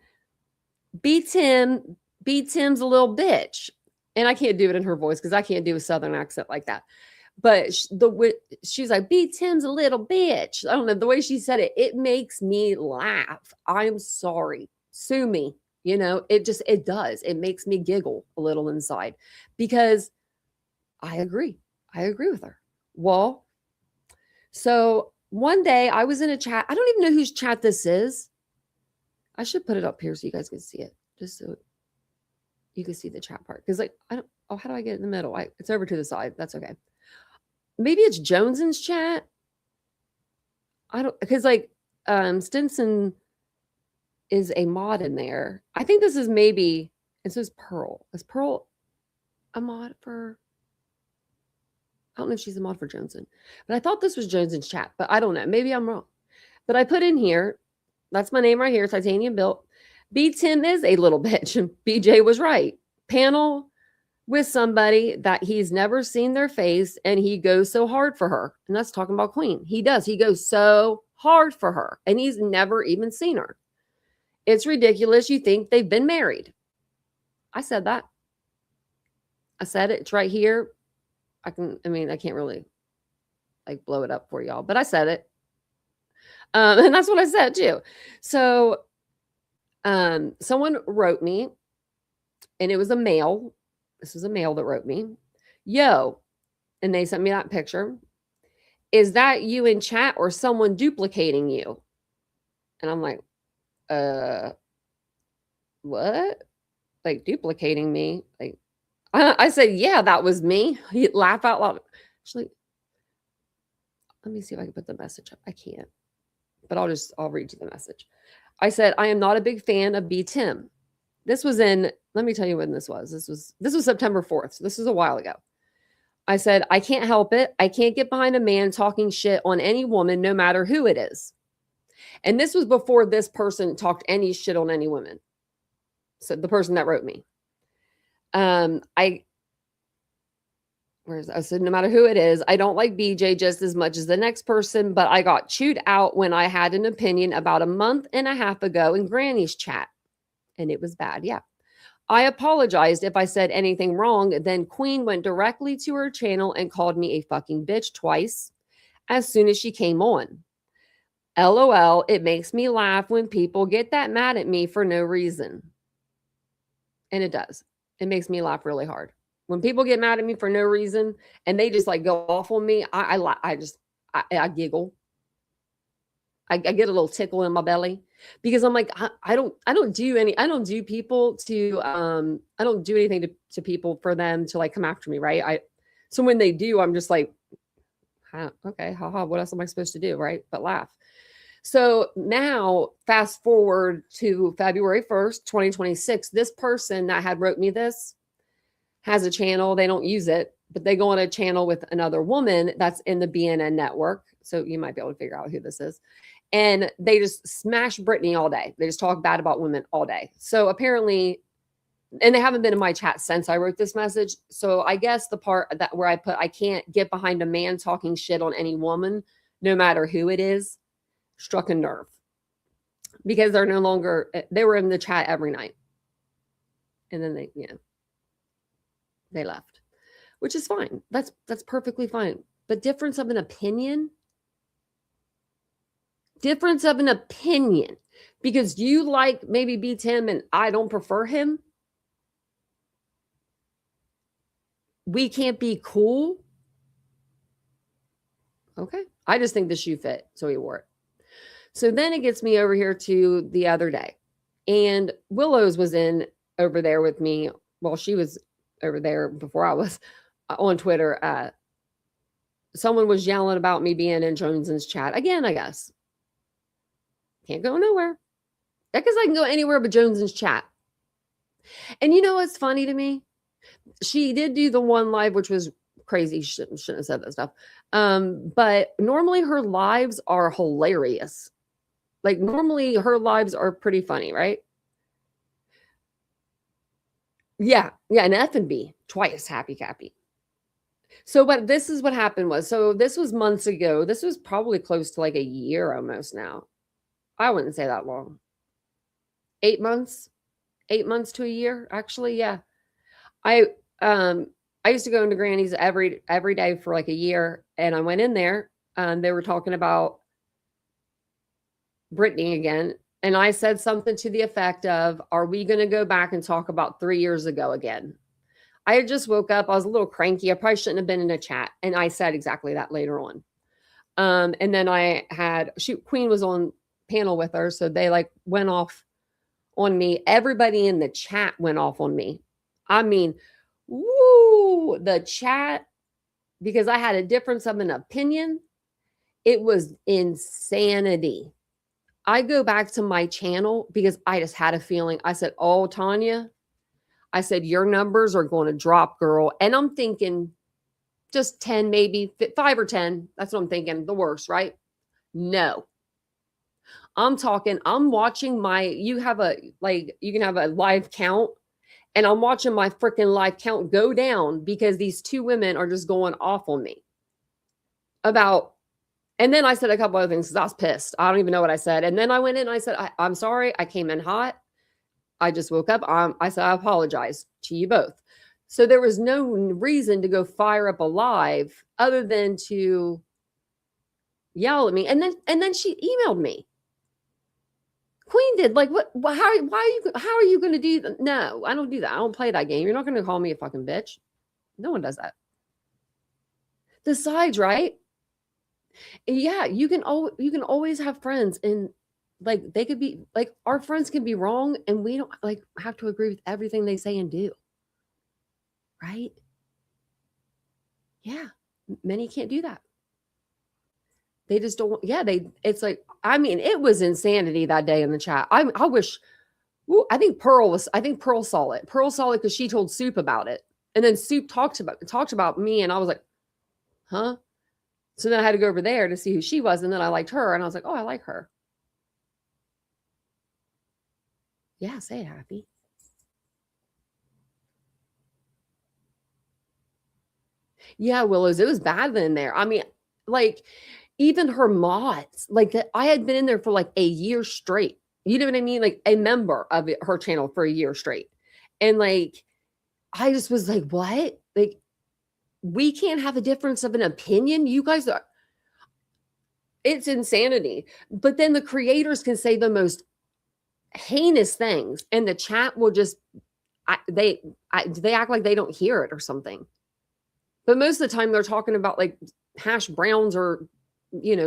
Tim's a little bitch. And I can't do it in her voice because I can't do a Southern accent like that. But she's like, Tim's a little bitch. I don't know. The way she said it, it makes me laugh. I'm sorry. Sue me. It does. It makes me giggle a little inside because I agree. I agree with her. Well, so one day I was in a chat. I don't even know whose chat this is. I should put it up here so you guys can see it. Just so you can see the chat part. Because how do I get it in the middle? It's over to the side. That's okay. maybe it's Jones's chat. I don't, because like Stinson is a mod in there. I think this is maybe, it says Pearl. Is Pearl a mod for, I don't know if she's a mod for Joneson, but I thought this was Jones's chat, but I don't know. Maybe I'm wrong. But I put in here, that's my name right here, Titanium Built. B. Tim is a little bitch. BJ was right. Panel with somebody that he's never seen their face and he goes so hard for her. And that's talking about Queen. He does. He goes so hard for her and he's never even seen her. It's ridiculous. You think they've been married. I said that. I said it. It's right here. I can't really like blow it up for y'all, but I said it. And that's what I said too. So someone wrote me and it was a male. This was a male that wrote me, yo, and they sent me that picture. Is that you in chat or someone duplicating you? And I'm like, what? Like duplicating me? Like, I said, yeah, that was me. He laugh out loud. Actually, let me see if I can put the message up. I can't, but I'll read you the message. I said, I am not a big fan of B. Tim. This was in, let me tell you when this was. This was September 4th. So this was a while ago. I said, I can't help it. I can't get behind a man talking shit on any woman, no matter who it is. And this was before this person talked any shit on any woman. So the person that wrote me. I said, no matter who it is, I don't like BJ just as much as the next person, but I got chewed out when I had an opinion about a month and a half ago in Granny's chat. And it was bad. Yeah. I apologized if I said anything wrong. Then Queen went directly to her channel and called me a fucking bitch twice as soon as she came on. LOL, it makes me laugh when people get that mad at me for no reason. And it does. It makes me laugh really hard. When people get mad at me for no reason and they just like go off on me, I giggle. I get a little tickle in my belly because I'm like, I don't do anything to people for them to like come after me. Right. So when they do, I'm just like, okay, haha, what else am I supposed to do? Right. But laugh. So now fast forward to February 1st, 2026, this person that had wrote me this has a channel. They don't use it, but they go on a channel with another woman that's in the BNN network. So you might be able to figure out who this is. And they just smash Brittany all day. They just talk bad about women all day. So apparently, and they haven't been in my chat since I wrote this message. So I guess the part that where I put, I can't get behind a man talking shit on any woman, no matter who it is, struck a nerve because they're no longer, they were in the chat every night. And then they left, which is fine. That's perfectly fine. But difference of an opinion, because you like maybe B. Tim and I don't prefer him. We can't be cool. Okay. I just think the shoe fit. So he wore it. So then it gets me over here to the other day. And Willows was in over there with me. Well, she was over there before I was on Twitter. Someone was yelling about me being in Jones's chat. Again, I guess. Can't go nowhere. Because I can go anywhere but Jones's chat. And you know what's funny to me? She did do the one live, which was crazy. She shouldn't have said that stuff. But normally her lives are hilarious. Like normally her lives are pretty funny, right? Yeah. An F&B twice, happy Cappy. So this is what happened was, so this was months ago. This was probably close to like a year almost now. I wouldn't say that long. 8 months to a year, actually. Yeah. I used to go into Granny's every day for like a year, and I went in there and they were talking about Brittany again. And I said something to the effect of, are we going to go back and talk about 3 years ago again? I had just woke up. I was a little cranky. I probably shouldn't have been in a chat. And I said exactly that later on. And then I had, Queen was on panel with her. So they like went off on me. Everybody in the chat went off on me. I mean, woo, the chat because I had a difference of an opinion. It was insanity. I go back to my channel because I just had a feeling. I said, "Oh, Tanya," I said, "your numbers are going to drop, girl." And I'm thinking just 10, maybe 5 or 10. That's what I'm thinking. The worst, right? No. I'm watching you can have a live count, and I'm watching my freaking live count go down because these two women are just going off on me about. And then I said a couple other things because I was pissed. I don't even know what I said. And then I went in and I said, I'm sorry. I came in hot. I just woke up. I said, I apologize to you both. So there was no reason to go fire up a live other than to yell at me. And then she emailed me. Queen did. Like, what? How are you going to do that? No, I don't do that. I don't play that game. You're not going to call me a fucking bitch. No one does that. The sides, right? Yeah, you can always have friends, and like they could be like, our friends can be wrong, and we don't like have to agree with everything they say and do. Right? Yeah. Many can't do that. They just don't. Yeah, it's like, I mean, it was insanity that day in the chat. I wish. I think Pearl saw it. Pearl saw it because she told Soup about it, and then Soup talked about me, and I was like, huh? So then I had to go over there to see who she was, and then I liked her, and I was like, oh, I like her. Yeah, say it, Happy. Yeah, Willows, it was bad in there. I mean, like, even her mods, like I had been in there for like a year straight. You know what I mean? Like a member of her channel for a year straight. And like, I just was like, what? Like, we can't have a difference of an opinion. You guys are, it's insanity. But then the creators can say the most heinous things, and the chat will just, they act like they don't hear it or something. But most of the time they're talking about like hash browns or,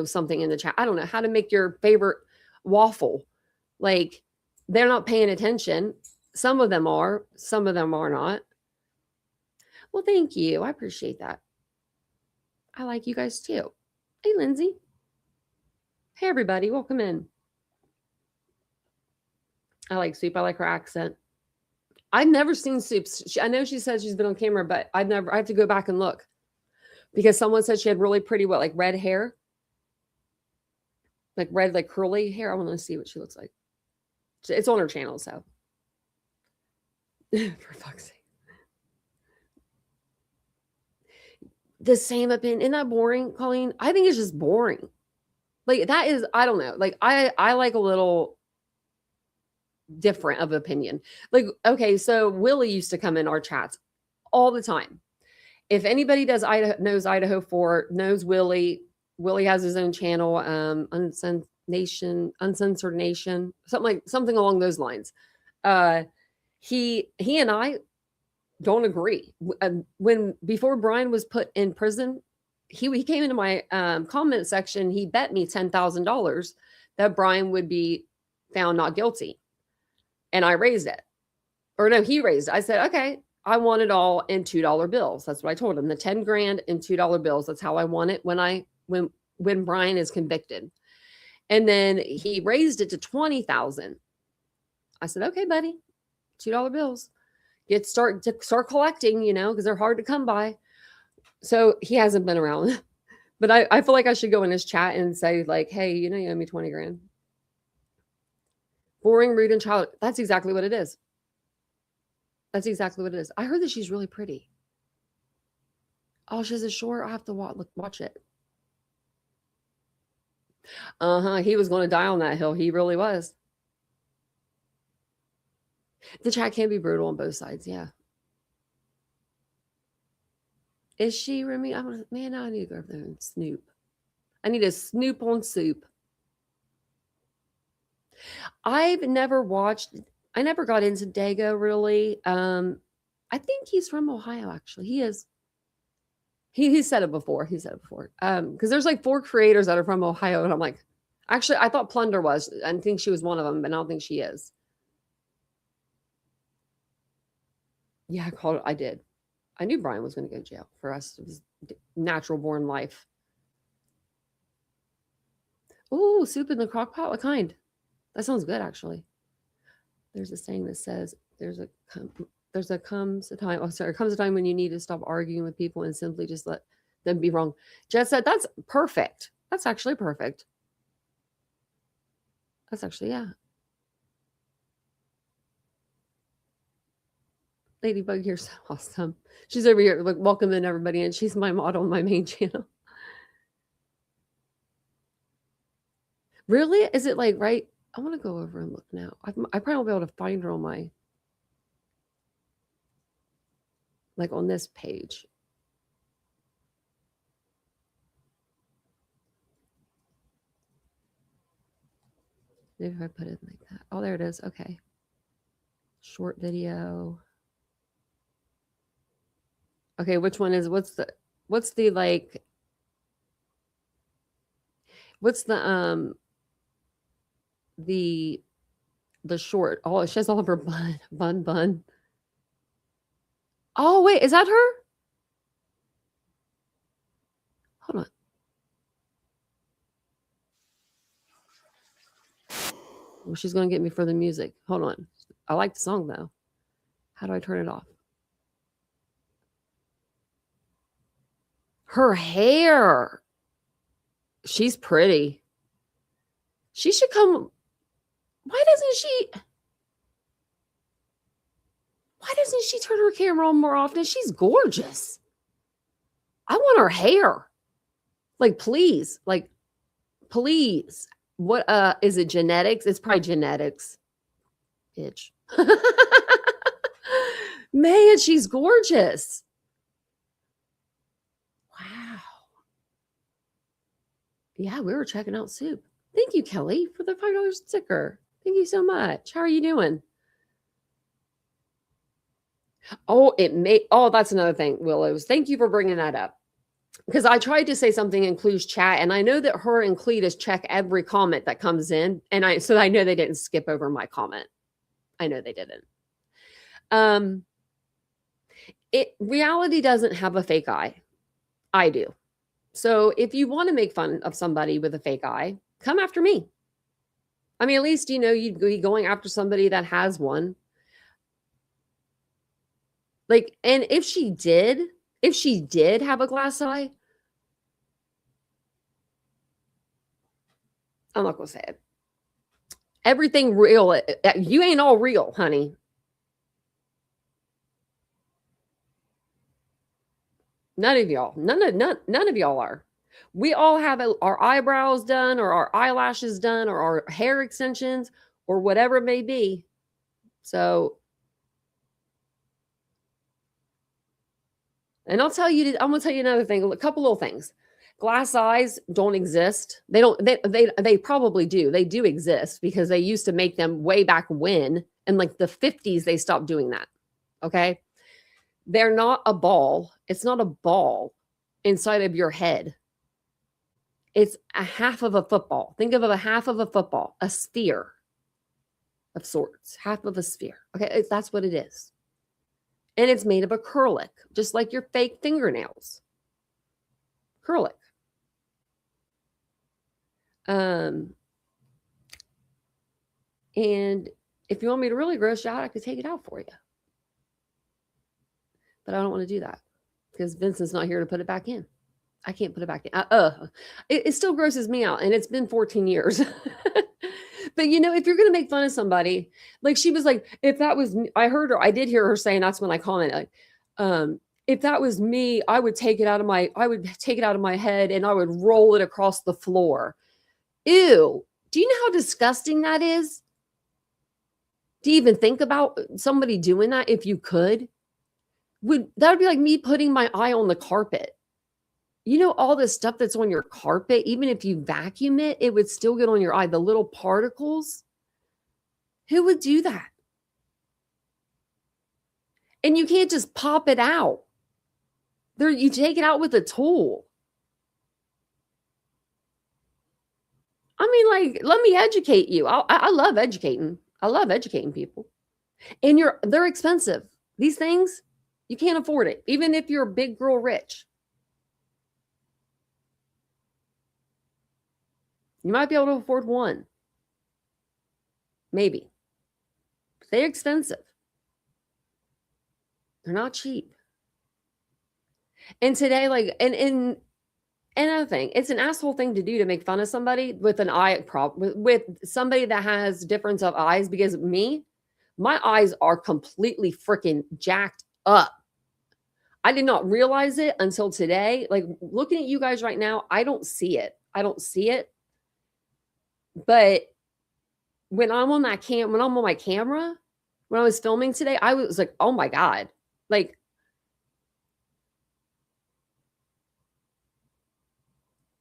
something in the chat. I don't know how to make your favorite waffle. Like, they're not paying attention. Some of them are, some of them are not. Well, thank you. I appreciate that. I like you guys too. Hey, Lindsay. Hey, everybody. Welcome in. I like Soup. I like her accent. I've never seen Soup. I know she says she's been on camera, but I have to go back and look because someone said she had really pretty, like red hair, like red, like curly hair. I want to see what she looks like. It's on her channel, so for fuck's sake. The same opinion. Isn't that boring, Colleen? I think it's just boring. Like, that is, I don't know. Like, I like a little different of opinion. Like, okay, so Willie used to come in our chats all the time. If anybody knows Idaho 4, knows Willie. Willie has his own channel, Uncensored Nation, something along those lines. He and I don't agree. Before Brian was put in prison, he came into my comment section. He bet me $10,000 that Brian would be found not guilty, and I raised it. Or no, he raised it. I said, okay, I want it all in $2 bills. That's what I told him. The 10 grand in $2 bills. That's how I want it when Brian is convicted. And then he raised it to 20,000. I said, okay, buddy, $2 bills. Start collecting, because they're hard to come by. So he hasn't been around. But I feel like I should go in his chat and say, like, hey, you owe me 20 grand. Boring, rude, and childish. That's exactly what it is. That's exactly what it is. I heard that she's really pretty. Oh, she's a short. I have to watch it. He was going to die on that hill. He really was. The chat can be brutal on both sides. Yeah. Is she, Remy? I need to go over there and snoop. I need to snoop on Soup. I never got into Dago really. I think he's from Ohio, actually. He is. He said it before. Because there's like 4 creators that are from Ohio, and I'm like, actually, I thought Plunder was. I think she was one of them, but I don't think she is. Yeah, I did. I knew Brian was going to go to jail. For us, it was natural born life. Oh, soup in the crock pot. What kind? That sounds good, actually. There's a saying that says comes a time when you need to stop arguing with people and simply just let them be wrong. Jess said that's perfect. That's actually perfect. That's actually, yeah. Ladybug here's so awesome. She's over here like welcoming everybody, and she's my model on my main channel. Really? Is it like right? I want to go over and look now. I probably won't be able to find her on my like on this page. Maybe if I put it like that. Oh, there it is. Okay. Short video. Okay, which one is what's the like what's the short? Oh, she has all of her bun. Oh, wait, is that her? Hold on. Well, she's going to get me for the music. Hold on. I like the song, though. How do I turn it off? Her hair. She's pretty. She should come. Why doesn't she turn her camera on more often? She's gorgeous. I want her hair. Like, please. Like, please. What is it? Genetics? It's probably genetics. Bitch. Man, she's gorgeous. Wow. Yeah, we were checking out soup. Thank you, Kelly, for the $5 sticker. Thank you so much. How are you doing? Oh, that's another thing, Willows. Thank you for bringing that up. Because I tried to say something in Clue's chat, and I know that her and Cletus check every comment that comes in, and so I know they didn't skip over my comment. I know they didn't. Reality doesn't have a fake eye. I do. So if you want to make fun of somebody with a fake eye, come after me. I mean, at least, you'd be going after somebody that has one. Like, and if she did have a glass eye, I'm not going to say it. Everything real, you ain't all real, honey. None of y'all. None of y'all are. We all have our eyebrows done or our eyelashes done or our hair extensions or whatever it may be. So, and I'm going to tell you another thing, a couple little things. Glass eyes don't exist. They probably do. They do exist because they used to make them way back when, in like the 50s, they stopped doing that. Okay. They're not a ball. It's not a ball inside of your head. It's a half of a football. Think of a half of a football, a sphere of sorts, half of a sphere. Okay. That's what it is. And it's made of acrylic, just like your fake fingernails. Acrylic. And if you want me to really gross you out, I could take it out for you. But I don't want to do that because Vincent's not here to put it back in. I can't put it back in. It still grosses me out, and it's been 14 years. But if you're going to make fun of somebody, like she was like, if that was me, I did hear her saying, that's when I commented, if that was me, I would take it out of my head and I would roll it across the floor. Ew. Do you know how disgusting that is? Do you even think about somebody doing that if you could? That would be like me putting my eye on the carpet. All this stuff that's on your carpet, even if you vacuum it, it would still get on your eye. The little particles. Who would do that? And you can't just pop it out. You take it out with a tool. I mean, like, let me educate you. I love educating. I love educating people. And they're expensive. These things, You can't afford it, even if you're big girl rich. You might be able to afford one. Maybe. But they're expensive. They're not cheap. And today, like, and another thing, it's an asshole thing to do to make fun of somebody with an eye problem, with somebody that has difference of eyes, because my eyes are completely freaking jacked up. I did not realize it until today. Like, looking at you guys right now, I don't see it. But when I'm on my camera, when I was filming today, I was like, oh my God. Like,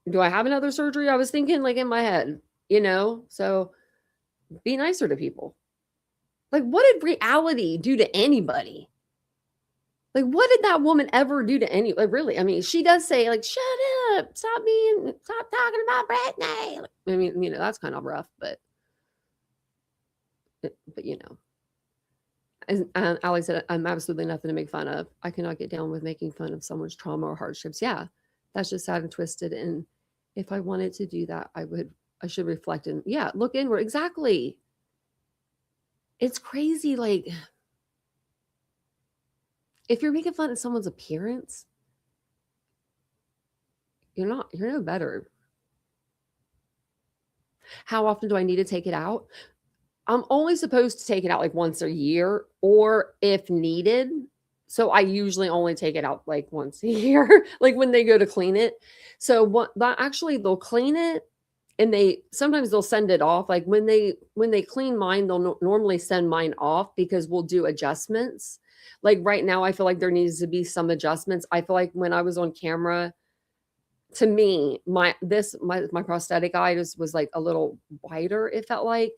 do I have another surgery? I was thinking, like, in my head, so be nicer to people. Like, what did reality do to anybody? Like, what did that woman ever do to any, like, really? I mean, she does say, like, shut up, stop talking about Britney. I mean, that's kind of rough, but as Ali said, I'm absolutely nothing to make fun of. I cannot get down with making fun of someone's trauma or hardships. Yeah, that's just sad and twisted. And if I wanted to do that, I should reflect and look inward. Exactly. It's crazy. Like, if you're making fun of someone's appearance, you're no better. How often do I need to take it out? I'm only supposed to take it out like once a year, or if needed. So I usually only take it out like once a year, like when they go to clean it. So actually they'll clean it, and sometimes they'll send it off. Like when they clean mine, they'll normally send mine off because we'll do adjustments. Like right now, I feel like there needs to be some adjustments. I feel like when I was on camera, to me, my prosthetic eye was like a little wider, it felt like.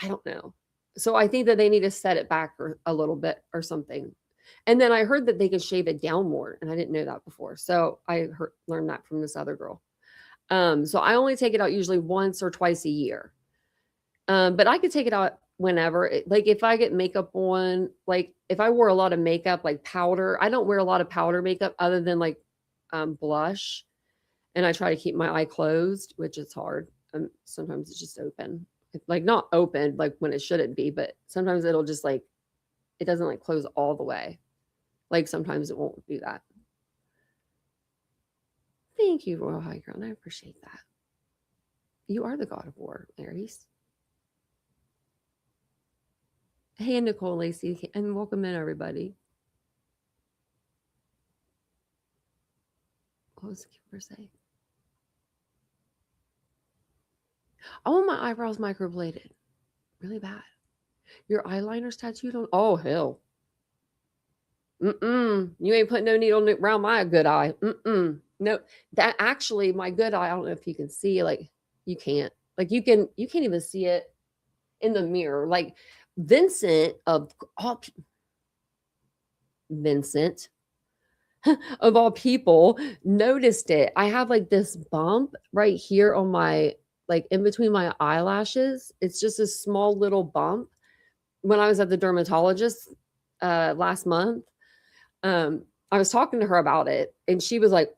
I don't know. So I think that they need to set it back a little bit or something. And then I heard that they could shave it down more, and I didn't know that before. So I learned that from this other girl. So I only take it out usually once or twice a year. But I could take it out whenever. Like if I get makeup on, like if I wore a lot of makeup, like powder. I don't wear a lot of powder makeup other than like blush. And I try to keep my eye closed, which is hard. Sometimes it's just open. Like not open, like when it shouldn't be, but sometimes it'll just like, it doesn't like close all the way. Like sometimes it won't do that. Thank you, Royal High Ground. I appreciate that. You are the God of War, Aries. Hey, Nicole Lacey, and welcome in, everybody. What was Kimber say? Oh, my eyebrows microbladed. Really bad. Your eyeliner's tattooed on? Oh, hell. You ain't putting no needle around my good eye. No, that actually, my good eye, I don't know if you can see, like, you can't. Like, you can't even see it in the mirror. Like, Vincent of all people noticed it. I have like this bump right here on my, like in between my eyelashes. It's just a small little bump. When I was at the dermatologist last month, I was talking to her about it, and she was like,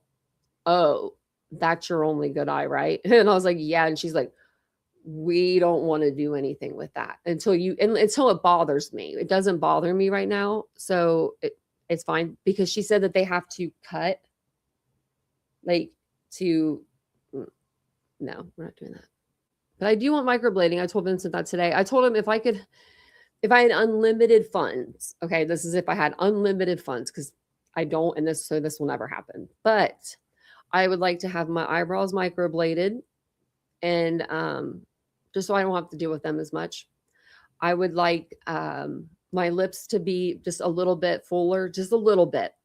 oh, that's your only good eye, right? And I was like, yeah. And she's like, we don't want to do anything with that until it bothers me. It doesn't bother me right now. So it's fine, because she said that they have to cut, like no, we're not doing that. But I do want microblading. I told Vincent that today. I told him if I had unlimited funds, okay, this is if I had unlimited funds, because I don't, and this will never happen. But I would like to have my eyebrows microbladed, and just so I don't have to deal with them as much. I would like my lips to be just a little bit fuller, just a little bit.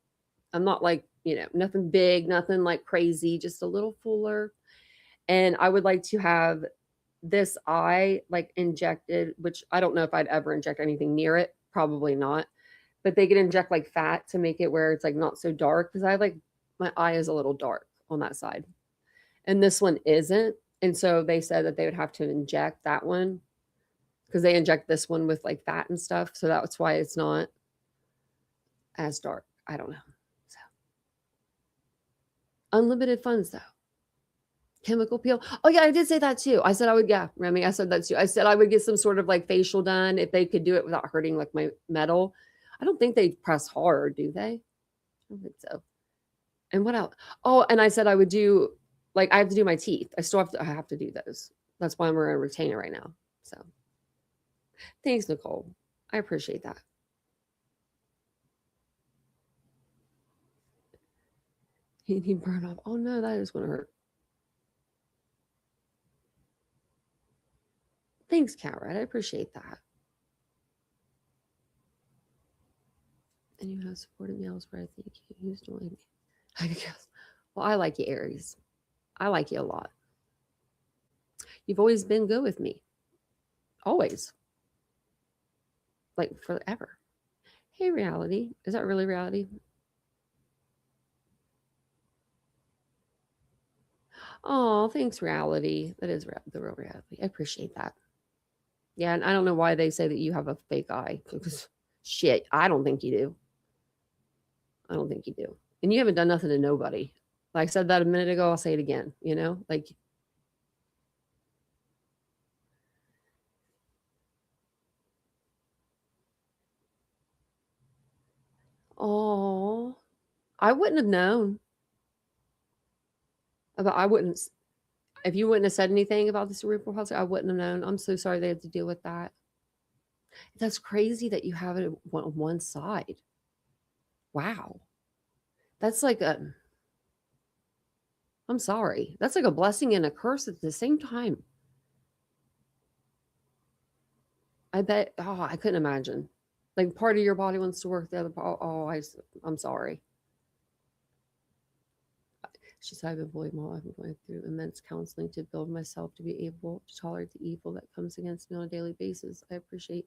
I'm not like, nothing big, nothing like crazy, just a little fuller. And I would like to have this eye like injected, which I don't know if I'd ever inject anything near it. Probably not. But they could inject like fat to make it where it's like not so dark, because I like, my eye is a little dark on that side. And this one isn't. And so they said that they would have to inject that one, because they inject this one with like fat and stuff. So that's why it's not. as dark. I don't know. So unlimited funds though. Chemical peel. Oh yeah, I did say that too. I said I would, yeah, Remy, I said that too. I said I would get some sort of like facial done if they could do it without hurting like my metal. I don't think they press hard, do they? I don't think so. And what else? Oh, and I said I would do, like, I have to do my teeth. I have to do those. That's why I'm wearing a retainer right now. So thanks, Nicole. I appreciate that. He burned off. Oh no, that is going to hurt. Thanks, Catrat. I appreciate that. And you have supported me elsewhere. I think you used to like me. I guess. Well, I like you, Aries. I like you a lot. You've always been good with me. Always. Like forever. Hey, reality. Is that really reality? Oh, thanks, reality. That is the real reality. I appreciate that. Yeah, and I don't know why they say that you have a fake eye. Because shit, I don't think you do. I don't think you do. And you haven't done nothing to nobody. Like I said that a minute ago, I'll say it again. You know, like. Oh, I wouldn't have known about. I wouldn't. If you wouldn't have said anything about the cerebral palsy, I wouldn't have known. I'm so sorry they had to deal with that. That's crazy that you have it on one side. Wow. That's like a. I'm sorry. That's like a blessing and a curse at the same time. I bet. Oh, I couldn't imagine. Like part of your body wants to work, the other part. Oh, I'm sorry. She said, I've been bullied while I've been going through immense counseling to build myself to be able to tolerate the evil that comes against me on a daily basis. I appreciate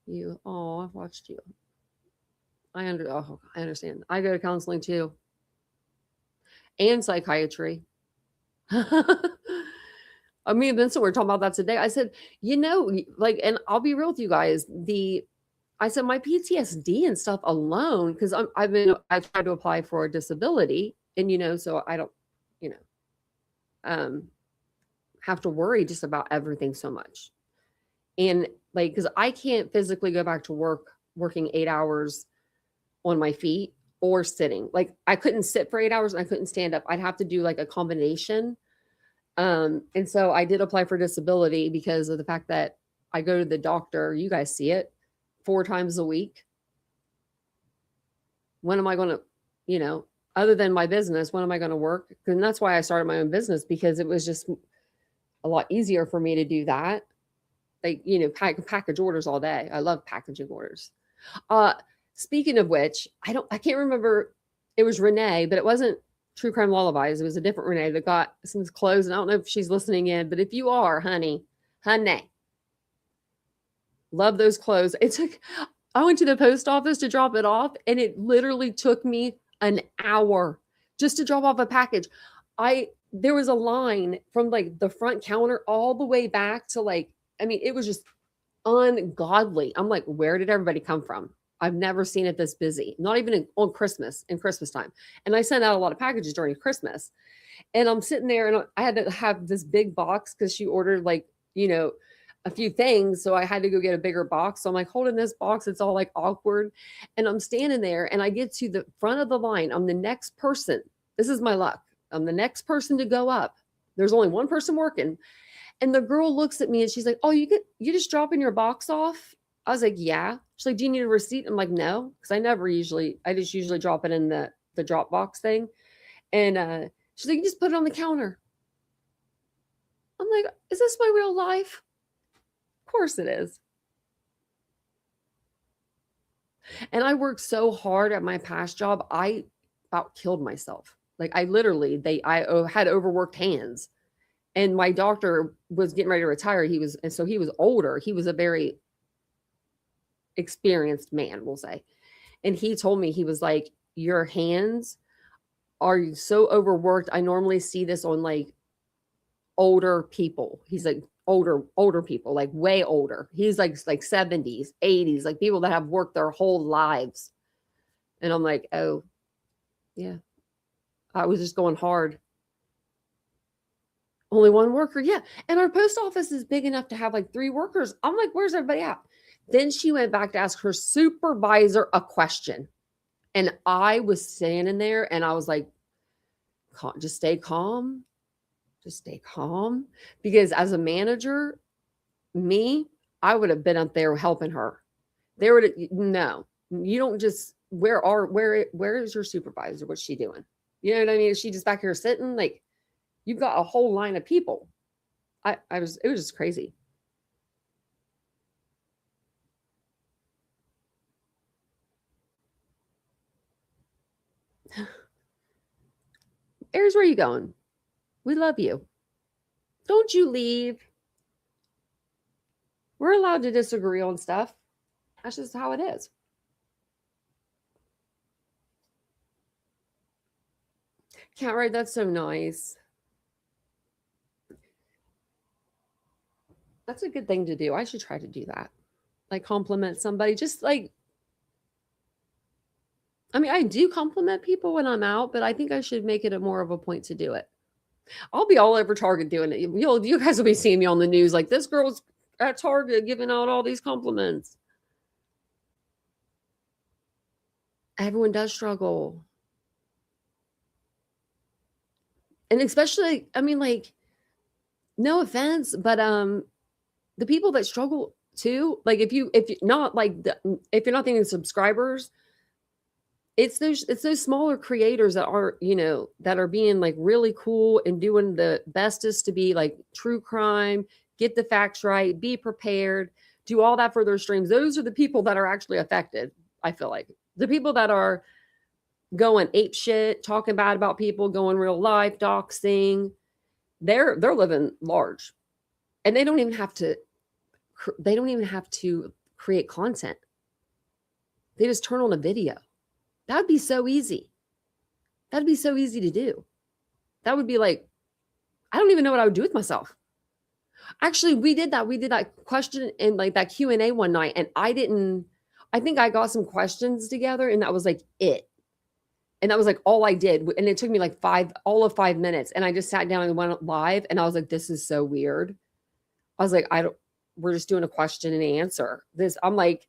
you. Oh, I've watched you. I understand. I go to counseling too. And psychiatry. I mean, Vincent, we're talking about that today. I said, like, and I'll be real with you guys. I said my PTSD and stuff alone, because I've tried to apply for a disability, and so I don't, have to worry just about everything so much. And like, because I can't physically go back to working 8 hours on my feet or sitting. Like I couldn't sit for 8 hours and I couldn't stand up. I'd have to do like a combination. And so I did apply for disability because of the fact that I go to the doctor, you guys see it, 4 times a week. When am I going to, other than my business, when am I going to work? And that's why I started my own business, because it was just a lot easier for me to do that. Like, package orders all day. I love packaging orders. Speaking of which, I can't remember. It was Renee, but it wasn't True Crime Lullabies. It was a different Renee that got some clothes. And I don't know if she's listening in, but if you are, honey, love those clothes. I went to the post office to drop it off, and it literally took me an hour just to drop off a package. There was a line from like the front counter all the way back to it was just ungodly. I'm like, where did everybody come from? I've never seen it this busy, not even on Christmas time. And I sent out a lot of packages during Christmas, and I'm sitting there and I had to have this big box because she ordered a few things. So I had to go get a bigger box. So I'm like holding this box. It's all like awkward. And I'm standing there and I get to the front of the line. I'm the next person. This is my luck. I'm the next person to go up. There's only one person working. And the girl looks at me and she's like, oh, you just dropping your box off? I was like, yeah. She's like, do you need a receipt? I'm like, no, because I just usually drop it in the drop box thing. And she's like, you just put it on the counter. I'm like, is this my real life? Of course it is. And I worked so hard at my past job, I about killed myself. Like I had overworked hands. And my doctor was getting ready to retire. He was older. He was a very experienced man, we'll say. And he told me, he was like, your hands are so overworked. I normally see this on like older people. He's like older people, like way older. He's like 70s, 80s, like people that have worked their whole lives. And I'm like, oh, yeah, I was just going hard. Only one worker. Yeah. And our post office is big enough to have like 3 workers. I'm like, where's everybody at? Then she went back to ask her supervisor a question. And I was standing there and I was like, just stay calm. Just stay calm. Because as a manager, I would have been up there helping her. There would no, you don't just where is your supervisor? What's she doing? You know what I mean? Is she just back here sitting? Like, you've got a whole line of people. It was just crazy. Aries, where are you going? We love you. Don't you leave. We're allowed to disagree on stuff. That's just how it is. Can't write. That's so nice. That's a good thing to do. I should try to do that. Like, compliment somebody. Just like, I mean, I do compliment people when I'm out, but I think I should make it more of a point to do it. I'll be all over Target doing it. You guys will be seeing me on the news like, this girl's at Target giving out all these compliments. Everyone does struggle. And especially, I mean, like, no offense, but the people that struggle too, like if you're not thinking subscribers, it's those smaller creators that are, that are being like really cool and doing the bestest to be like true crime, get the facts right, be prepared, do all that for their streams. Those are the people that are actually affected. I feel like the people that are going ape shit, talking bad about people, going real life, doxing, they're living large, and they don't even have to create content. They just turn on a video. That would be so easy. That'd be so easy to do. That would be like, I don't even know what I would do with myself. Actually, we did that question in like that Q&A one night, and I think I got some questions together, and that was like it. And that was like all I did. And it took me like all of 5 minutes. And I just sat down and went live, and I was like, this is so weird. I was like, we're just doing a question and answer. I'm like,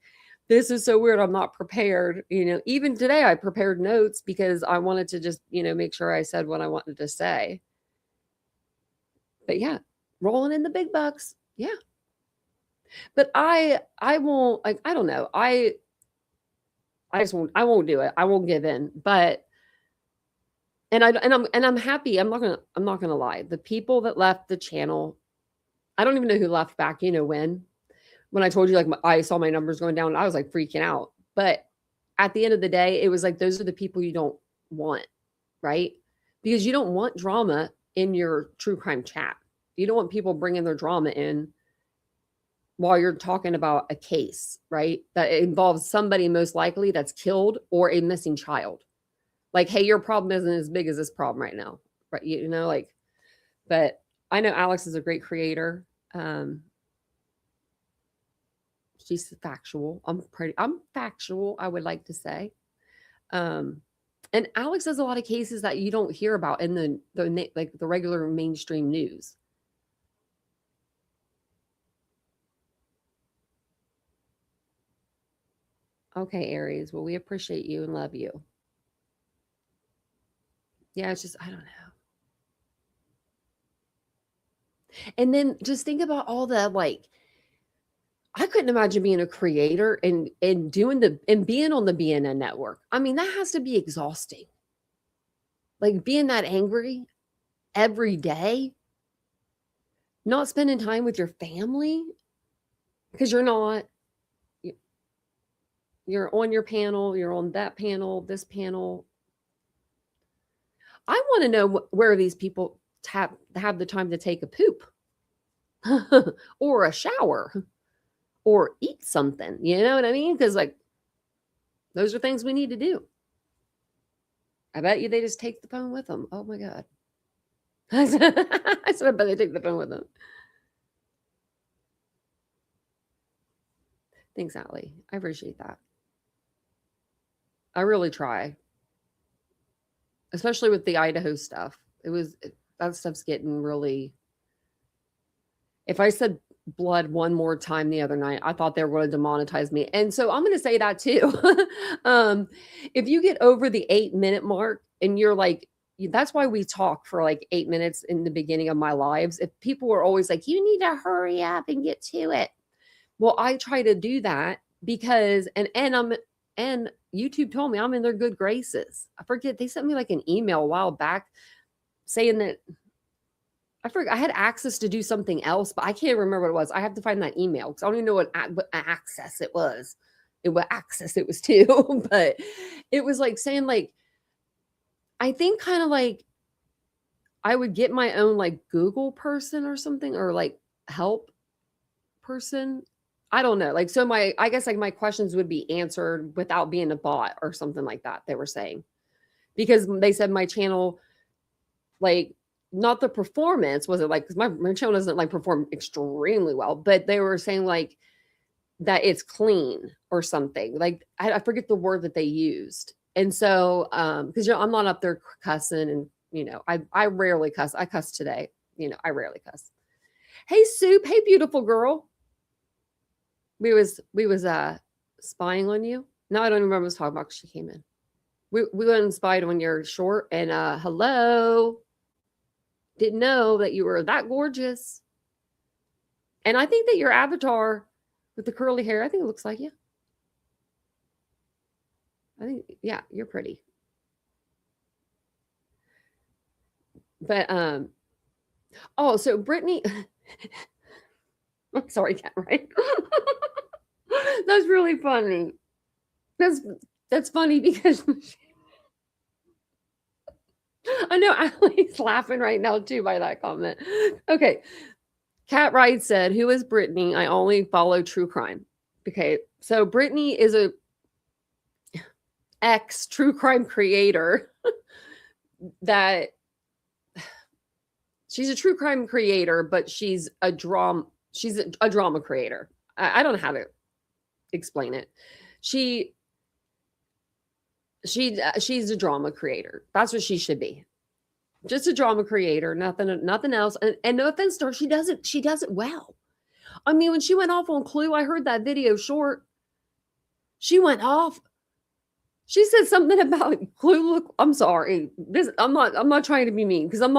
this is so weird. I'm not prepared. Even today I prepared notes because I wanted to just, make sure I said what I wanted to say. But yeah, rolling in the big bucks. Yeah. But I won't, like, I don't know. I won't do it. I won't give in. But I'm happy. I'm not gonna lie. The people that left the channel, I don't even know who left back, when I told you, like, I saw my numbers going down, I was like freaking out. But at the end of the day, it was like, those are the people you don't want, right? Because you don't want drama in your true crime chat. You don't want people bringing their drama in while you're talking about a case, right? That involves somebody most likely that's killed or a missing child. Like, hey, your problem isn't as big as this problem right now, right? But I know Alex is a great creator. She's factual. I'm factual, I would like to say. And Alex does a lot of cases that you don't hear about in the regular mainstream news. Okay, Aries. Well, we appreciate you and love you. Yeah, it's just, I don't know. And then just think about all the, like, I couldn't imagine being a creator and being on the BNN network. I mean, that has to be exhausting. Like, being that angry every day, not spending time with your family because you're on your panel, you're on that panel, this panel. I want to know where these people have the time to take a poop or a shower or eat something. You know what I mean? Because, like, those are things we need to do. I bet you they just take the phone with them. Oh my God. I said, I bet they take the phone with them. Thanks, Allie. I appreciate that. I really try, especially with the Idaho stuff. That stuff's getting really. If I said blood one more time the other night, I thought they were going to demonetize me. And so I'm going to say that too. If you get over the 8-minute mark and you're like, that's why we talk for like 8 minutes in the beginning of my lives. If people were always like, you need to hurry up and get to it. Well, I try to do that because, and YouTube told me I'm in their good graces. I forget, they sent me like an email a while back saying that I forgot I had access to do something else, but I can't remember what it was. I have to find that email because I don't even know what access it was. What access it was to, but it was like saying like, I think kind of like I would get my own like Google person or something, or like help person. I don't know. Like, so I guess like my questions would be answered without being a bot or something like that. They were saying, because they said my channel, like, not the performance was it like, because my channel doesn't like perform extremely well, but they were saying like that it's clean or something. Like I forget the word that they used. And so because I'm not up there cussing, and I rarely cuss. I cuss today. I rarely cuss. Hey Soup, hey beautiful girl. We was spying on you. Now I don't even remember what I was talking about because she came in. We went and spied on your short, and hello. Didn't know that you were that gorgeous. And I think that your avatar with the curly hair, I think it looks like you. I think, yeah, you're pretty. But oh, so Brittany, I'm sorry, Cat, right? That's really funny. That's funny because I know Allie's laughing right now too by that comment. Okay. Cat Wright said, who is Brittany? I only follow true crime. Okay. So Brittany is a ex true crime creator that she's a true crime creator, but she's a drama creator. I don't know how to explain it. She's a drama creator. That's what she should be. Just a drama creator, nothing else. And no offense to her, she does it well. I mean, when she went off on Clue, I heard that video short. She went off. She said something about Clue. Look, I'm sorry. I'm not trying to be mean, because I'm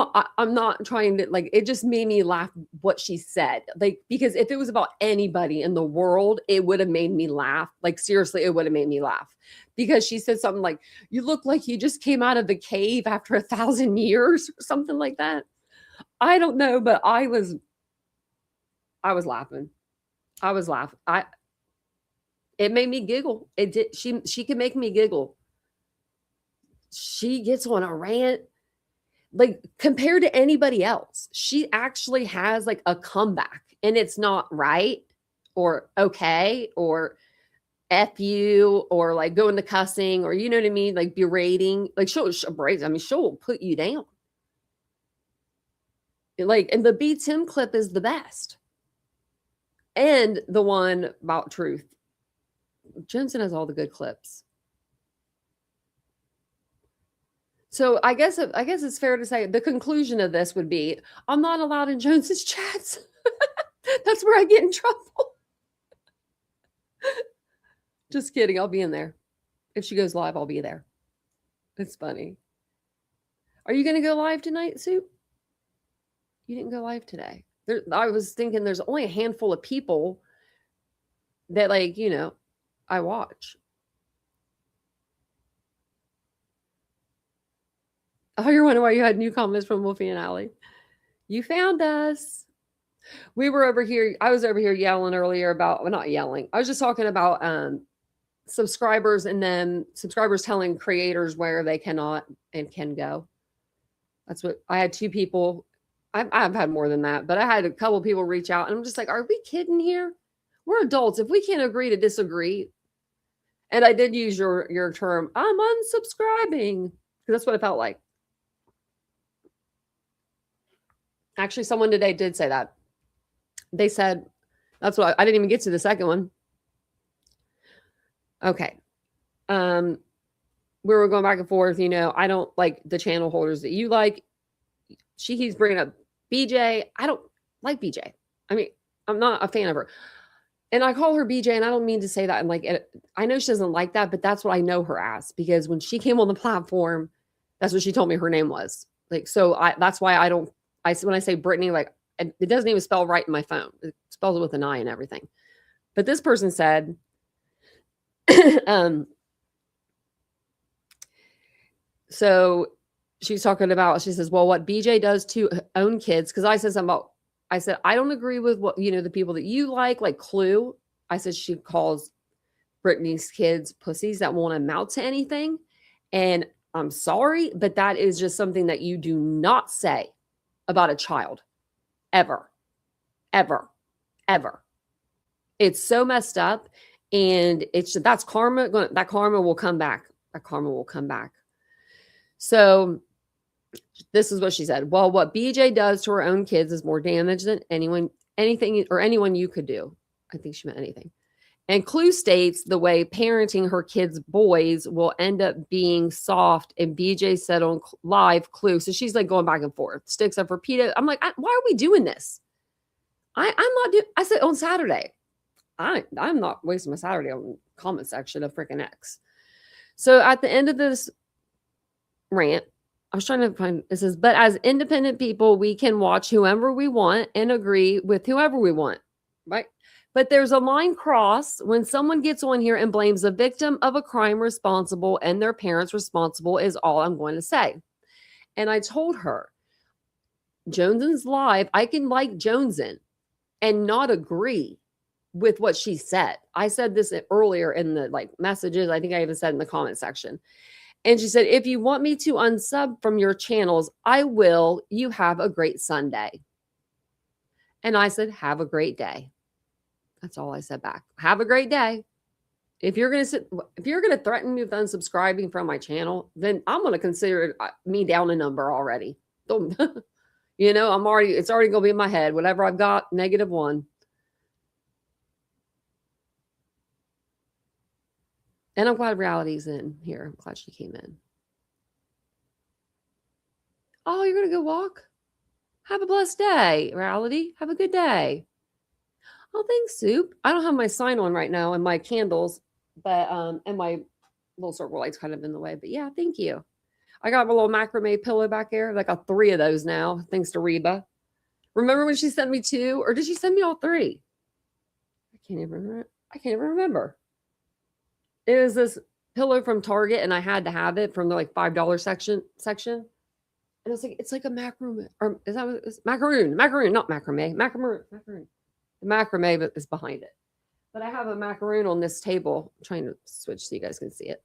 not trying to, like, it just made me laugh what she said. Like, because if it was about anybody in the world, it would have made me laugh. Like, seriously, it would have made me laugh. Because she said something like, you look like you just came out of the cave after 1,000 years or something like that. I don't know, but I was laughing. It made me giggle. It did. She can make me giggle. She gets on a rant, like, compared to anybody else. She actually has like a comeback, and it's not right or okay or F you or like going to cussing or, you know what I mean? Like berating, like she'll put you down. Like, and the Be Tim clip is the best. And the one about truth. Jensen has all the good clips. So I guess it's fair to say the conclusion of this would be, I'm not allowed in Jones's chats. That's where I get in trouble. Just kidding. I'll be in there. If she goes live, I'll be there. It's funny. Are you going to go live tonight, Soup? You didn't go live today. I was thinking there's only a handful of people that, like, I watch. Oh, you're wondering why you had new comments from Wolfie and Allie. You found us. We were over here. I was over here yelling earlier about, well, not yelling. I was just talking about subscribers, and then subscribers telling creators where they cannot and can go. That's what I had. 2 people. I've had more than that, but I had a couple people reach out, and I'm just like, are we kidding here? We're adults. If we can't agree to disagree. And I did use your term, I'm unsubscribing, because that's what it felt like. Actually, someone today did say that. They said, that's what I didn't even get to the second one. Okay. we were going back and forth. I don't like the channel holders that you like. She keeps bringing up BJ. I don't like BJ. I mean, I'm not a fan of her. And I call her BJ, and I don't mean to say that. I'm like, I know she doesn't like that, but that's what I know her as, because when she came on the platform, that's what she told me her name was. Like, so that's why when I say Brittany, like, it doesn't even spell right in my phone. It spells it with an I and everything. But this person said, so she's talking about, she says, well, what BJ does to own kids. Cause I said something about, I said, I don't agree with what, the people that you like Clue. I said, she calls Brittany's kids pussies that won't amount to anything. And I'm sorry, but that is just something that you do not say about a child. Ever, ever, ever. It's so messed up. And that's karma. That karma will come back. That karma will come back. So this is what she said. Well, what BJ does to her own kids is more damage than anyone you could do. I think she meant anything. And Clue states the way parenting her kids' boys will end up being soft. And BJ said on live Clue. So she's like going back and forth. Sticks up for PETA. I'm like, why are we doing this? I'm not doing. I said on Saturday. I'm not wasting my Saturday on the comment section of freaking X. So at the end of this rant, I was trying to find, it says, but as independent people, we can watch whoever we want and agree with whoever we want, right? But there's a line crossed when someone gets on here and blames the victim of a crime responsible and their parents responsible, is all I'm going to say. And I told her, Jonesen's live, I can like Jonesen and not agree with what she said. I said this earlier in the messages. I think I even said in the comment section. And she said, if you want me to unsub from your channels, I will. You have a great Sunday. And I said, have a great day. That's all I said back. Have a great day. If you're going to threaten me with unsubscribing from my channel, then I'm going to consider me down a number already. Don't, it's already going to be in my head. Whatever I've got, -1. And I'm glad Reality's in here. I'm glad she came in. Oh, you're going to go walk? Have a blessed day, Reality. Have a good day. Oh, thanks, Soup. I don't have my sign on right now and my candles, but and my little circle light's kind of in the way. But yeah, thank you. I got my little macrame pillow back there. I got 3 of those now, thanks to Reba. Remember when she sent me 2, or did she send me all 3? I can't even remember. It was this pillow from Target, and I had to have it from the $5 section. And I was like, it's like a macaroon, or is that what it's macaroon, not macrame, macaroon. The macrame is behind it. But I have a macaroon on this table. I'm trying to switch so you guys can see it.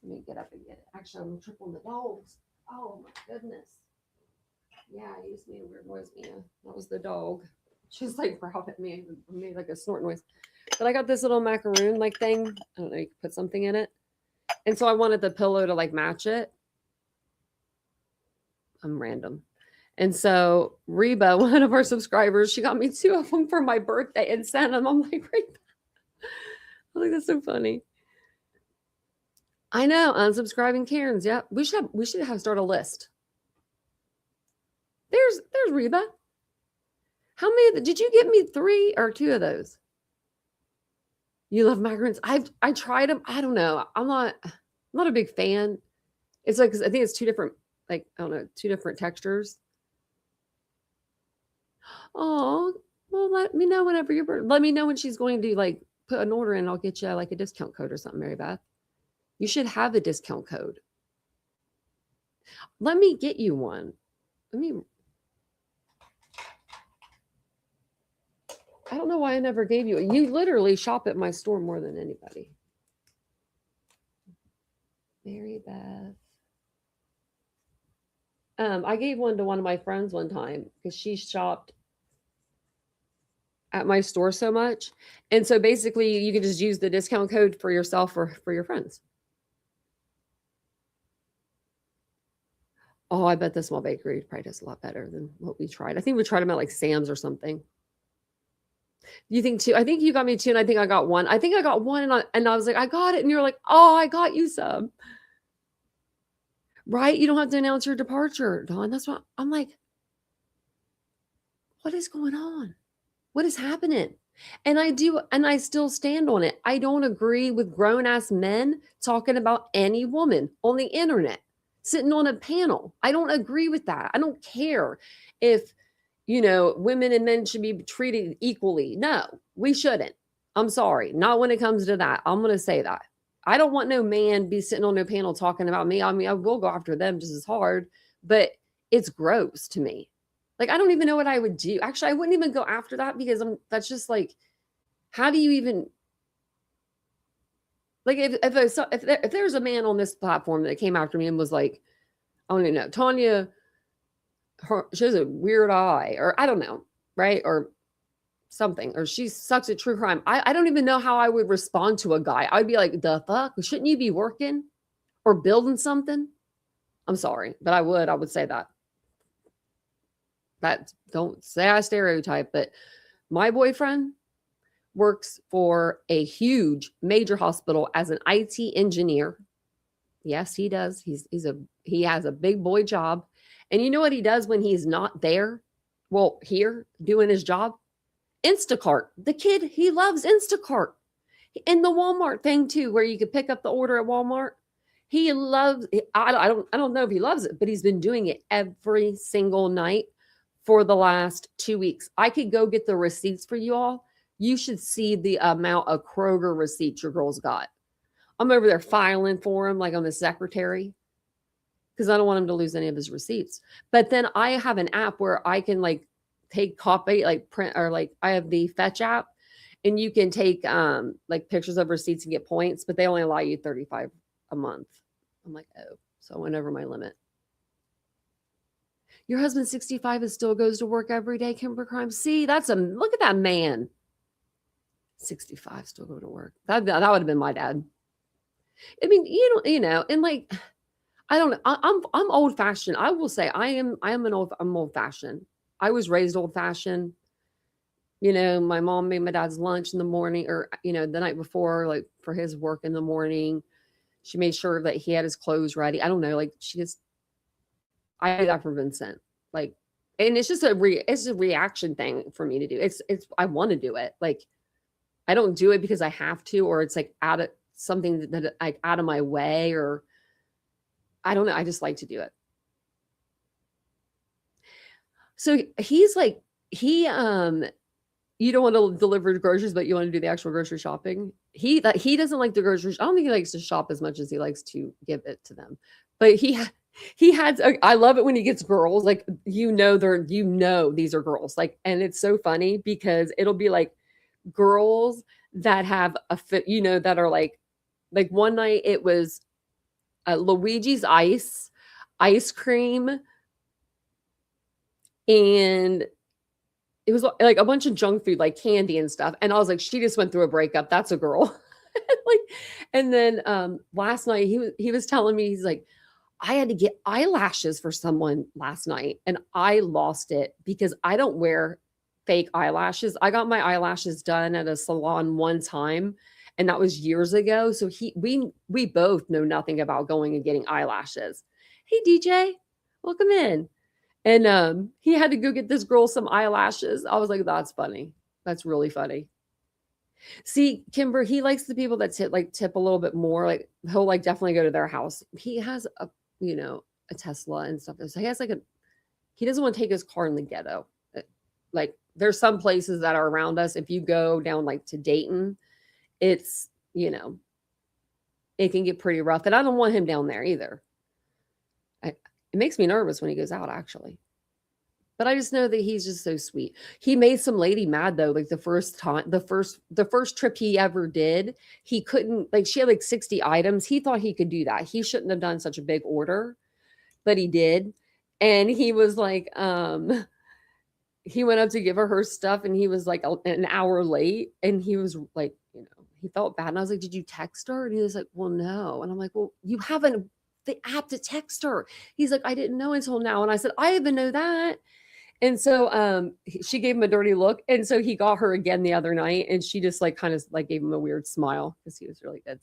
Let me get up and get it. Actually, I'm tripling the dogs. Oh my goodness. Yeah, you just made a weird noise, Mia. That was the dog. She's growled at me and made a snort noise. But I got this little macaroon thing. I don't know, you could put something in it. And so I wanted the pillow to match it. I'm random. And so Reba, one of our subscribers, she got me 2 of them for my birthday and sent them. I'm like, Reba. I think that's so funny. I know, unsubscribing Karens. Yeah, we should have start a list. There's Reba. How many did you get me? 3 or 2 of those? You love macaroons. I tried them. I don't know. I'm not a big fan. It's I think it's 2 different, I don't know, 2 different textures. Oh, well, let me know whenever let me know when she's going to put an order in. I'll get you a discount code or something, Mary Beth. You should have a discount code. Let me get you one. I don't know why I never gave you it. You literally shop at my store more than anybody. Mary Beth. I gave one to one of my friends one time because she shopped at my store so much. And so basically you can just use the discount code for yourself or for your friends. Oh, I bet the small bakery probably does a lot better than what we tried. I think we tried them at Sam's or something. You think two? I think you got me two, and I think I got one. I think I got one, and I was like, I got it, and you're like, oh, I got you some. Right? You don't have to announce your departure, Dawn. That's what I'm like. What is going on? What is happening? And I still stand on it. I don't agree with grown ass men talking about any woman on the internet sitting on a panel. I don't agree with that. I don't care if, women and men should be treated equally. No, we shouldn't. I'm sorry. Not when it comes to that. I'm going to say that. I don't want no man be sitting on no panel talking about me. I mean, I will go after them just as hard, but it's gross to me. Like, I don't even know what I would do. Actually, I wouldn't even go after that because that's just like, how do you even, like, if there's a man on this platform that came after me and was like, I don't even know, Tanya, she has a weird eye, or I don't know, right? Or something, or she sucks at true crime. I don't even know how I would respond to a guy. I'd be like, the fuck? Shouldn't you be working or building something? I'm sorry, but I would say that. Don't say I stereotype, but my boyfriend works for a huge major hospital as an IT engineer. Yes, he does. He has a big boy job. And you know what he does when he's not there? Well, here doing his job? Instacart. The kid, he loves Instacart. And the Walmart thing too, where you could pick up the order at Walmart. He loves it. I don't know if he loves it, but he's been doing it every single night for the last 2 weeks. I could go get the receipts for you all. You should see the amount of Kroger receipts your girl's got. I'm over there filing for him like I'm a secretary because I don't want him to lose any of his receipts. But then I have an app where I can like take copy, like print, or like I have the Fetch app, and you can take like pictures of receipts and get points, but they only allow you 35 a month. I'm like, oh, so I went over my limit. Your husband 65 and still goes to work every day, Kimber Crime. See, look at that man. 65 still go to work. That would have been my dad. I mean, and like, I don't know. I'm old fashioned. I will say I'm old fashioned. I was raised old fashioned. My mom made my dad's lunch in the morning, or the night before, like for his work in the morning. She made sure that he had his clothes ready. I don't know, like I did that for Vincent. Like, and it's just it's a reaction thing for me to do. It's I want to do it. Like, I don't do it because I have to, or it's like out of something that like out of my way, or I don't know. I just like to do it. So he's like, you don't want to deliver groceries, but you want to do the actual grocery shopping. He doesn't like the groceries. I don't think he likes to shop as much as he likes to give it to them. But he had, I love it when he gets girls, like, these are girls, like, and it's so funny because it'll be like girls that have a fit, that are like one night it was Luigi's ice cream, and it was like a bunch of junk food, like candy and stuff. And I was like, she just went through a breakup. That's a girl. Like, and then last night he was telling me, he's like, I had to get eyelashes for someone last night, and I lost it because I don't wear fake eyelashes. I got my eyelashes done at a salon one time, and that was years ago. So we both know nothing about going and getting eyelashes. Hey DJ, welcome in. And he had to go get this girl some eyelashes. I was like, that's funny. That's really funny. See, Kimber, he likes the people that tip a little bit more. Like, he'll like definitely go to their house. He has a Tesla and stuff. So he has he doesn't want to take his car in the ghetto. Like, there's some places that are around us. If you go down like to Dayton, it's, it can get pretty rough. And I don't want him down there either. It makes me nervous when he goes out, actually. But I just know that he's just so sweet. He made some lady mad though. Like the first trip he ever did, he couldn't, like, she had like 60 items. He thought he could do that. He shouldn't have done such a big order, but he did. And he was like, he went up to give her stuff, and he was like an hour late, and he was like, he felt bad. And I was like, did you text her? And he was like, well, no. And I'm like, well, you haven't the app to text her. He's like, I didn't know until now. And I said, I even know that. And so she gave him a dirty look. And so he got her again the other night, and she just like kind of like gave him a weird smile because he was really good.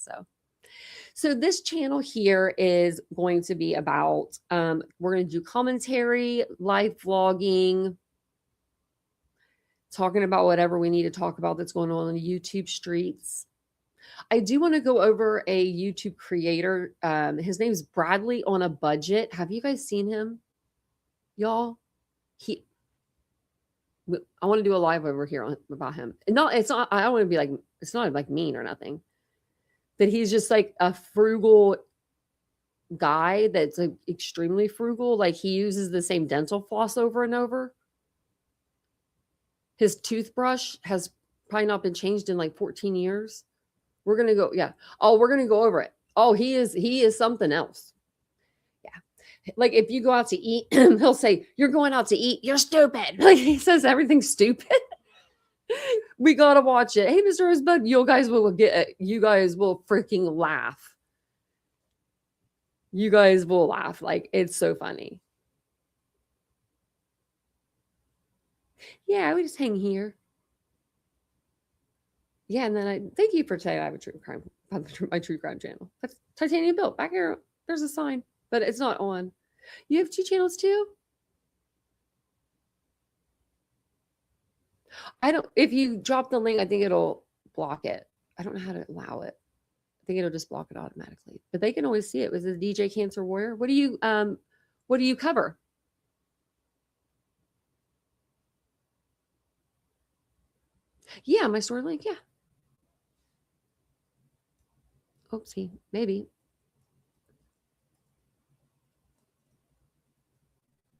So this channel here is going to be about we're going to do commentary, live vlogging, talking about whatever we need to talk about that's going on the YouTube streets. I do want to go over a YouTube creator. His name's Bradley on a Budget. Have you guys seen him, y'all? I want to do a live over here about him. It's not. I don't want to be like. It's not like mean or nothing. That he's just like a frugal guy that's like extremely frugal. Like he uses the same dental floss over and over. His toothbrush has probably not been changed in like 14 years. We're going to go. Yeah. Oh, we're going to go over it. Oh, he is something else. Yeah. Like if you go out to eat, he'll say, "You're going out to eat. You're stupid." Like he says everything's stupid. We got to watch it. Hey, Mr. Rosebud, you guys will freaking laugh. You guys will laugh. Like it's so funny. Yeah, we just hang here. Yeah, and then I thank you for saying I have a true crime, my true crime channel. That's Titanium Built. Back here, there's a sign, but it's not on. You have 2 channels too? I don't, if you drop the link, I think it'll block it. I don't know how to allow it. I think it'll just block it automatically, but they can always see it. Was it DJ Cancer Warrior? What do you cover? Yeah, my story link. Yeah. Oopsie, maybe.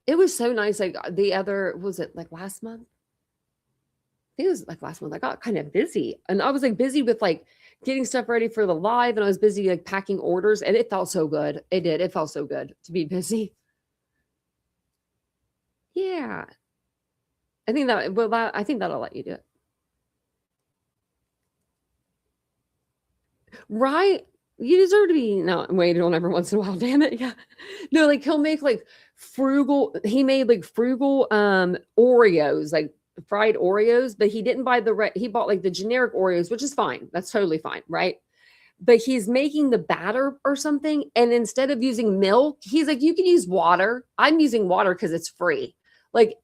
It was so nice. Like was it like last month? I think it was like last month. I got kind of busy, and I was like busy with like getting stuff ready for the live, and I was busy like packing orders, and it felt so good. It did. It felt so good to be busy. Yeah. I think that'll let you do it. Right? You deserve to be waited on every once in a while, damn it. Yeah. No, like he'll make like he made like frugal Oreos, like fried Oreos, but he didn't buy he bought like the generic Oreos, which is fine. That's totally fine, right? But he's making the batter or something, and instead of using milk, he's like, you can use water. I'm using water because it's free. Like,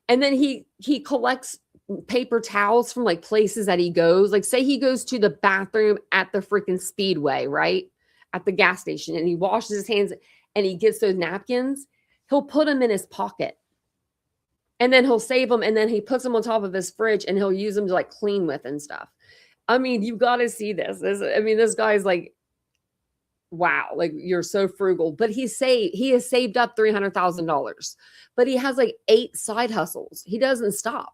and then he collects paper towels from like places that he goes. Like, say he goes to the bathroom at the freaking Speedway, right? At the gas station, and he washes his hands and he gets those napkins. He'll put them in his pocket, and then he'll save them, and then he puts them on top of his fridge, and he'll use them to like clean with and stuff. I mean, you got to see this. This guy's like, wow, like you're so frugal. But he has saved up $300,000, but he has like 8 side hustles. He doesn't stop.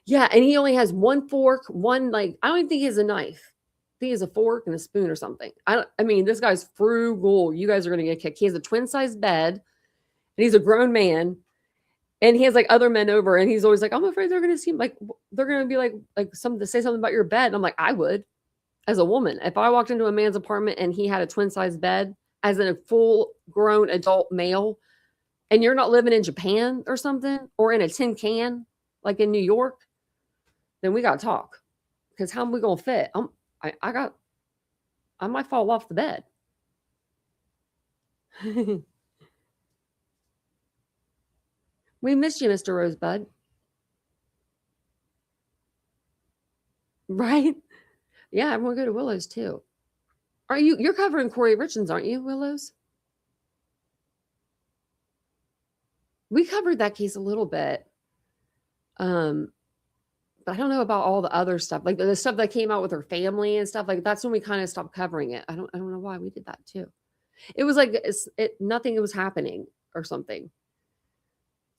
Yeah, and he only has 1 fork, I don't even think he has a knife. I think he has a fork and a spoon or something. This guy's frugal. You guys are gonna get kicked. He has a twin-sized bed, and he's a grown man. And he has like other men over, and he's always like, I'm afraid they're going to see like, they're going to be like something to say something about your bed. And I'm like, I would, as a woman, if I walked into a man's apartment and he had a twin size bed as a full grown adult male, and you're not living in Japan or something, or in a tin can, like in New York, then we got to talk, because how am we going to fit? I might fall off the bed. We missed you, Mr. Rosebud. Right? Yeah, I'm gonna go to Willows too. You're covering Corey Richards, aren't you, Willows? We covered that case a little bit. But I don't know about all the other stuff, like the stuff that came out with her family and stuff. Like that's when we kind of stopped covering it. I don't know why we did that too. It was like nothing was happening or something.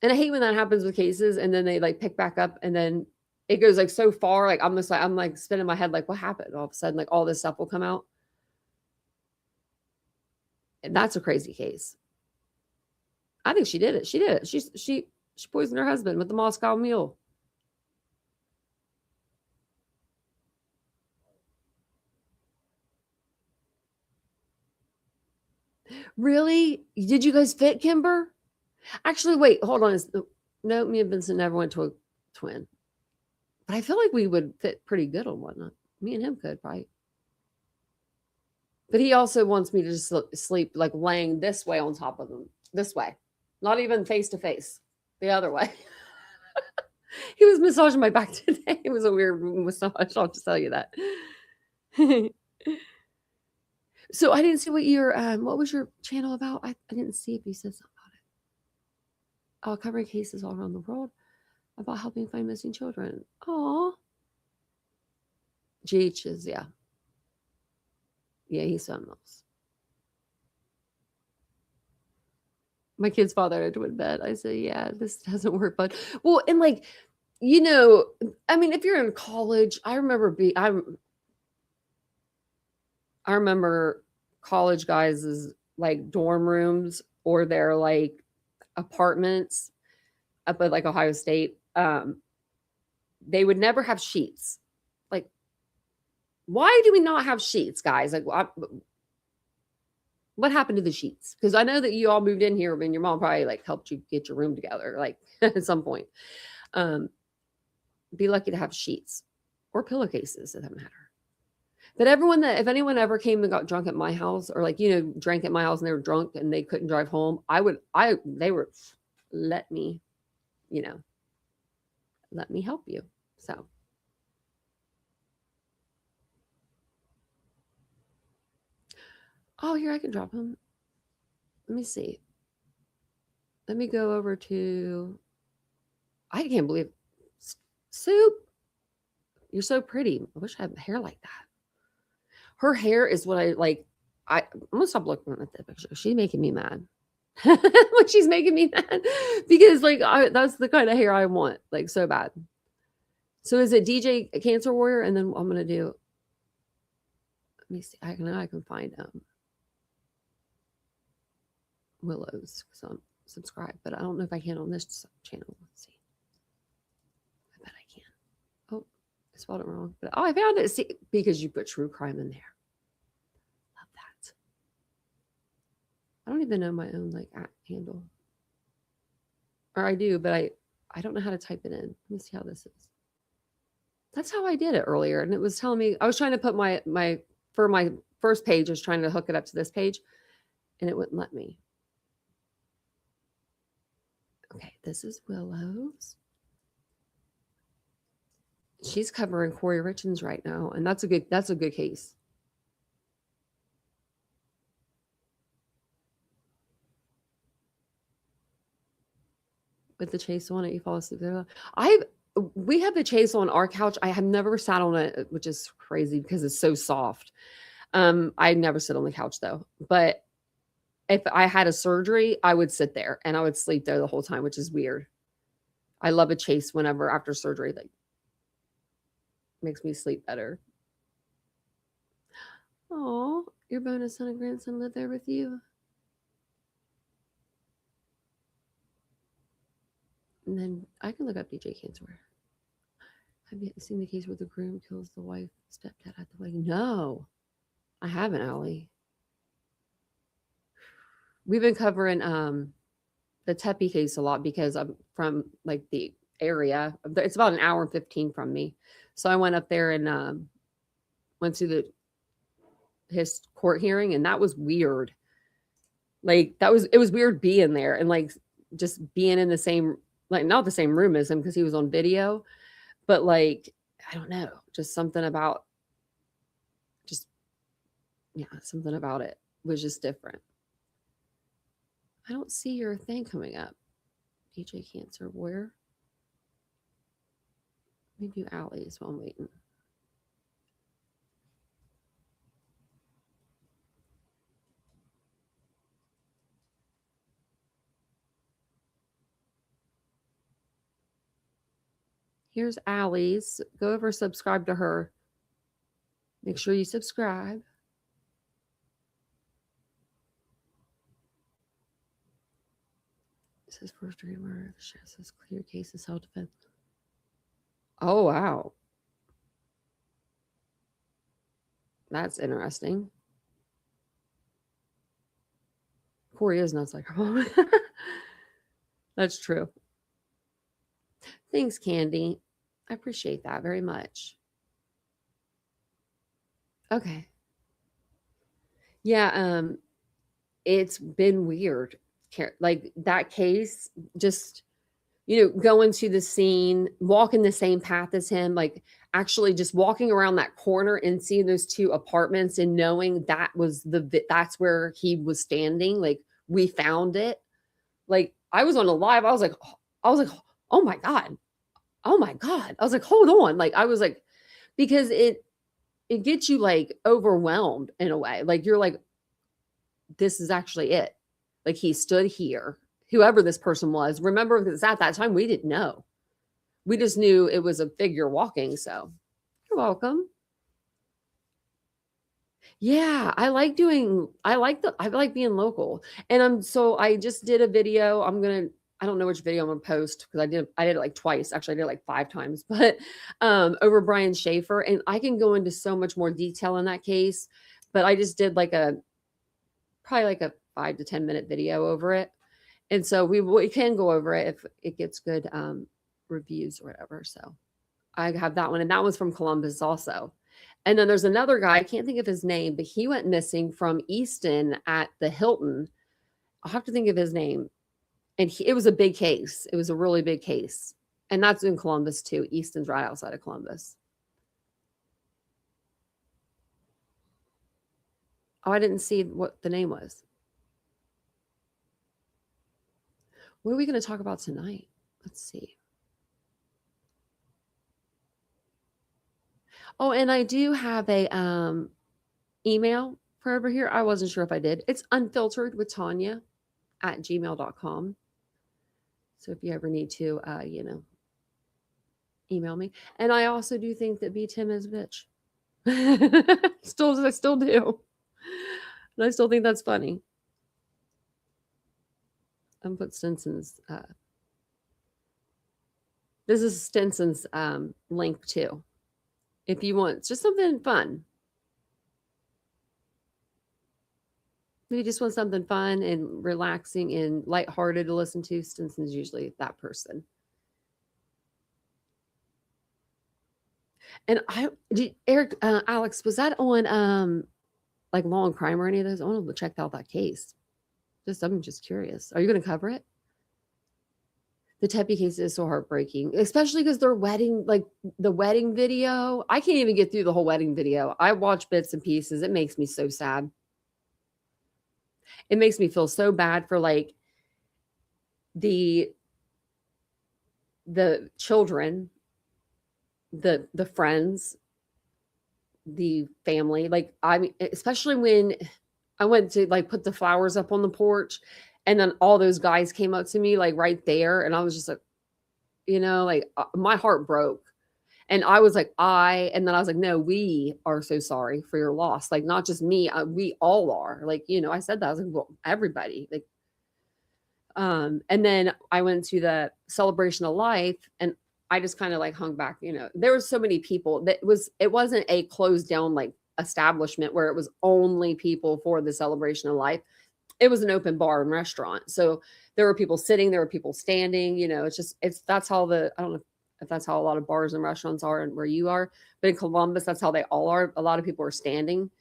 And I hate when that happens with cases, and then they like pick back up, and then it goes like so far. Like I'm like spinning my head, like what happened? All of a sudden, like all this stuff will come out. And that's a crazy case. I think she did it. She did it. She poisoned her husband with the Moscow Mule. Really? Did you guys fit, Kimber? Actually, wait, hold on. No, me and Vincent never went to a twin. But I feel like we would fit pretty good on one. Me and him could, right? But he also wants me to just sleep like laying this way on top of him. This way. Not even face to face. The other way. He was massaging my back today. It was a weird massage. I'll just tell you that. So I didn't see what was your channel about? I didn't see if you said something about it. Covering cases all around the world about helping find missing children. Aw. GH is, yeah. Yeah, he's something else. My kid's father had a twin bed. I said, yeah, this doesn't work. But, well, and like, you know, I mean, if you're in college, I remember college guys' like dorm rooms or their like apartments up at like Ohio State. They would never have sheets. Like, why do we not have sheets, guys? Like, what happened to the sheets? Because I know that you all moved in here, and your mom probably like helped you get your room together, like at some point. Be lucky to have sheets or pillowcases, it doesn't matter. But if anyone ever came and got drunk at my house, or like, you know, drank at my house and they were drunk and they couldn't drive home, they would let me, you know, let me help you. So. Oh, here, I can drop them. Let me see. Let me go over to, I can't believe, Soup. You're so pretty. I wish I had hair like that. Her hair is what I like. I'm gonna stop looking at the picture. She's making me mad. Like, she's making me mad because like that's the kind of hair I want, like, so bad. So is it DJ Cancer Warrior? And then I'm gonna do. Let me see. I can find Willows because I'm subscribed, but I don't know if I can on this channel. Let's see. I bet I can. Oh, I spelled it wrong. But I found it. See, because you put true crime in there. Love that. I don't even know my own like handle. Or I do, but I don't know how to type it in. Let me see how this is. That's how I did it earlier. And it was telling me, I was trying to put my first page, I was trying to hook it up to this page, and it wouldn't let me. Okay, this is Willows. She's covering Corey Richins right now, and that's a good case. With the chase on it, you fall asleep there. We have the chase on our couch. I have never sat on it, which is crazy because it's so soft. I never sit on the couch though. But if I had a surgery, I would sit there and I would sleep there the whole time, which is weird. I love a chase whenever after surgery, like, makes me sleep better. Oh, your bonus son and grandson live there with you? And then I can look up DJ Cancer. Have you seen the case where the groom kills the wife, stepdad at the wedding? No, I haven't, Allie. We've been covering the Tepe case a lot because I'm from like the area. It's about an hour and 15 from me. So I went up there and went to his court hearing, and that was weird. Like it was weird being there and like just being in the same, like not the same room as him because he was on video, but like, I don't know, just something about something about it was just different. I don't see your thing coming up. DJ Cancer Warrior. Let me do Allie's while I'm waiting. Here's Allie's. Go over, subscribe to her. Make sure you subscribe. It says first degree murder. The sheriff says clear case of self-defense. Oh, wow. That's interesting. Corey is nuts like her mom. That's true. Thanks, Candy. I appreciate that very much. Okay. Yeah, it's been weird. Like that case, just going to the scene, walking the same path as him, like actually just walking around that corner and seeing those two apartments and knowing that's where he was standing. Like we found it. Like I was on a live. I was like, oh my God. Oh my God. I was like, hold on. Like I was like, because it gets you like overwhelmed in a way. Like you're like, this is actually it. Like he stood here, whoever this person was. Remember, because at that time we didn't know. We just knew it was a figure walking. So you're welcome. Yeah, I like being local. And I just did a video. I don't know which video I'm gonna post because I did it like twice. Actually, I did it like 5 times, but over Brian Schaefer. And I can go into so much more detail in that case. But I just did probably like a 5 to 10 minute video over it. And so we can go over it if it gets good reviews or whatever. So I have that one. And that was from Columbus also. And then there's another guy, I can't think of his name, but he went missing from Easton at the Hilton. I'll have to think of his name. And it was a big case. It was a really big case. And that's in Columbus too. Easton's right outside of Columbus. Oh, I didn't see what the name was. What are we going to talk about tonight? Let's see. Oh, and I do have a email for over here. I wasn't sure if I did. It's unfilteredwithtanya@gmail.com. So if you ever need to, email me. And I also do think that B Tim is a bitch. I still do. And I still think that's funny. I'm put Stinson's. This is Stinson's link too. If you want just something fun. If you just want something fun and relaxing and lighthearted to listen to, Stinson's usually that person. And Eric, Alex, was that on like Law and Crime or any of those? I want to check out that case. I'm just curious. Are you going to cover it? The Tepe case is so heartbreaking, especially because their wedding, like the wedding video. I can't even get through the whole wedding video. I watch bits and pieces. It makes me so sad. It makes me feel so bad for like the children, the friends, the family. Like I mean, especially when I went to like put the flowers up on the porch and then all those guys came up to me like right there and I was just like, like my heart broke. And I was like, and then I was like, no, we are so sorry for your loss. Like, not just me, we all are. Like, I said that. I was like, well, everybody. Like, and then I went to the celebration of life and I just kind of like hung back, there were so many people it wasn't a closed down like establishment where it was only people for the celebration of life. It was an open bar and restaurant. So there were people sitting, there were people standing, that's how I don't know if that's how a lot of bars and restaurants are and where you are, but in Columbus, that's how they all are. A lot of people are standing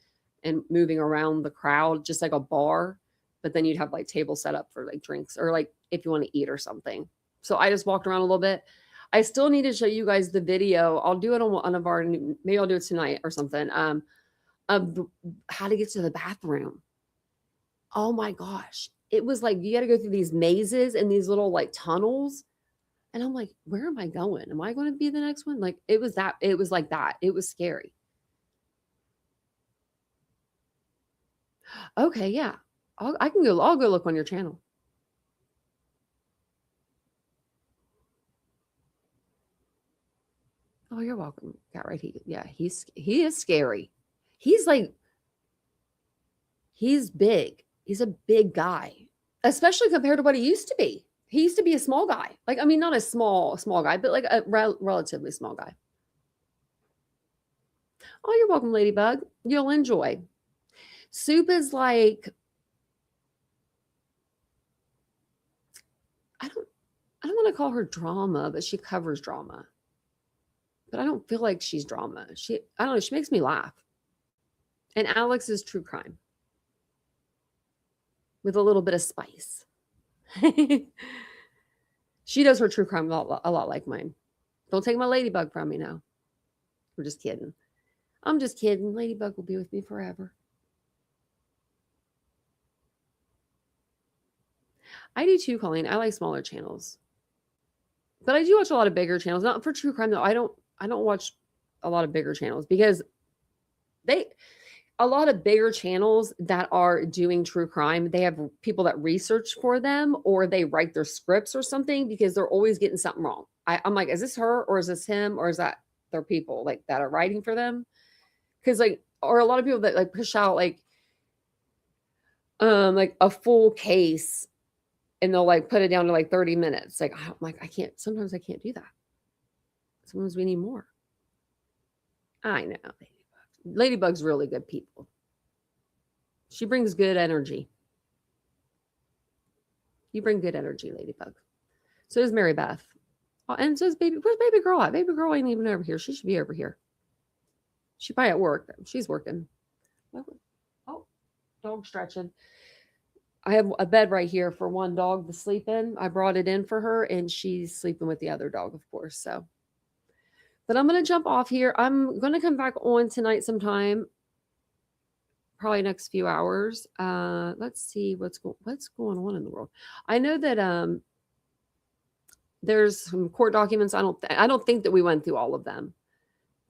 and moving around the crowd, just like a bar, but then you'd have like tables set up for like drinks or like if you want to eat or something. So I just walked around a little bit. I still need to show you guys the video. I'll do it on one of our, maybe I'll do it tonight or something, of how to get to the bathroom. Oh my gosh. It was like, you got to go through these mazes and these little like tunnels. And I'm like, where am I going? Am I going to be the next one? Like it was like that. It was scary. Okay. Yeah. I'll go look on your channel. Oh, you're welcome. Got right. He is scary. He's big. He's a big guy, especially compared to what he used to be. He used to be a small guy. Like, I mean, not a small guy, but like a relatively small guy. Oh, you're welcome, Ladybug. You'll enjoy. Soup is like, I don't want to call her drama, but she covers drama. But I don't feel like she's drama. I don't know, she makes me laugh. And Alex is true crime with a little bit of spice. She does her true crime a lot like mine. Don't take my ladybug from me now. We're just kidding. I'm just kidding. Ladybug will be with me forever. I do too, Colleen. I like smaller channels. But I do watch a lot of bigger channels. Not for true crime though. I don't watch a lot of bigger channels because a lot of bigger channels that are doing true crime, they have people that research for them or they write their scripts or something because they're always getting something wrong. I'm like, is this her or is this him or is that their people like that are writing for them? Because like, or a lot of people that like push out like a full case and they'll like put it down to like 30 minutes. Like, I'm like, sometimes I can't do that. Sometimes we need more. I know. Ladybug's really good people. She brings good energy. You bring good energy, Ladybug. So does Mary Beth. Oh, and so does where's baby girl at? Baby girl ain't even over here. She should be over here. She probably at work. She's working. Oh, dog stretching. I have a bed right here for one dog to sleep in. I brought it in for her and she's sleeping with the other dog, of course. So, but I'm going to jump off here. I'm going to come back on tonight sometime, probably next few hours. Let's see what's going on in the world. I know that there's some court documents. I don't think that we went through all of them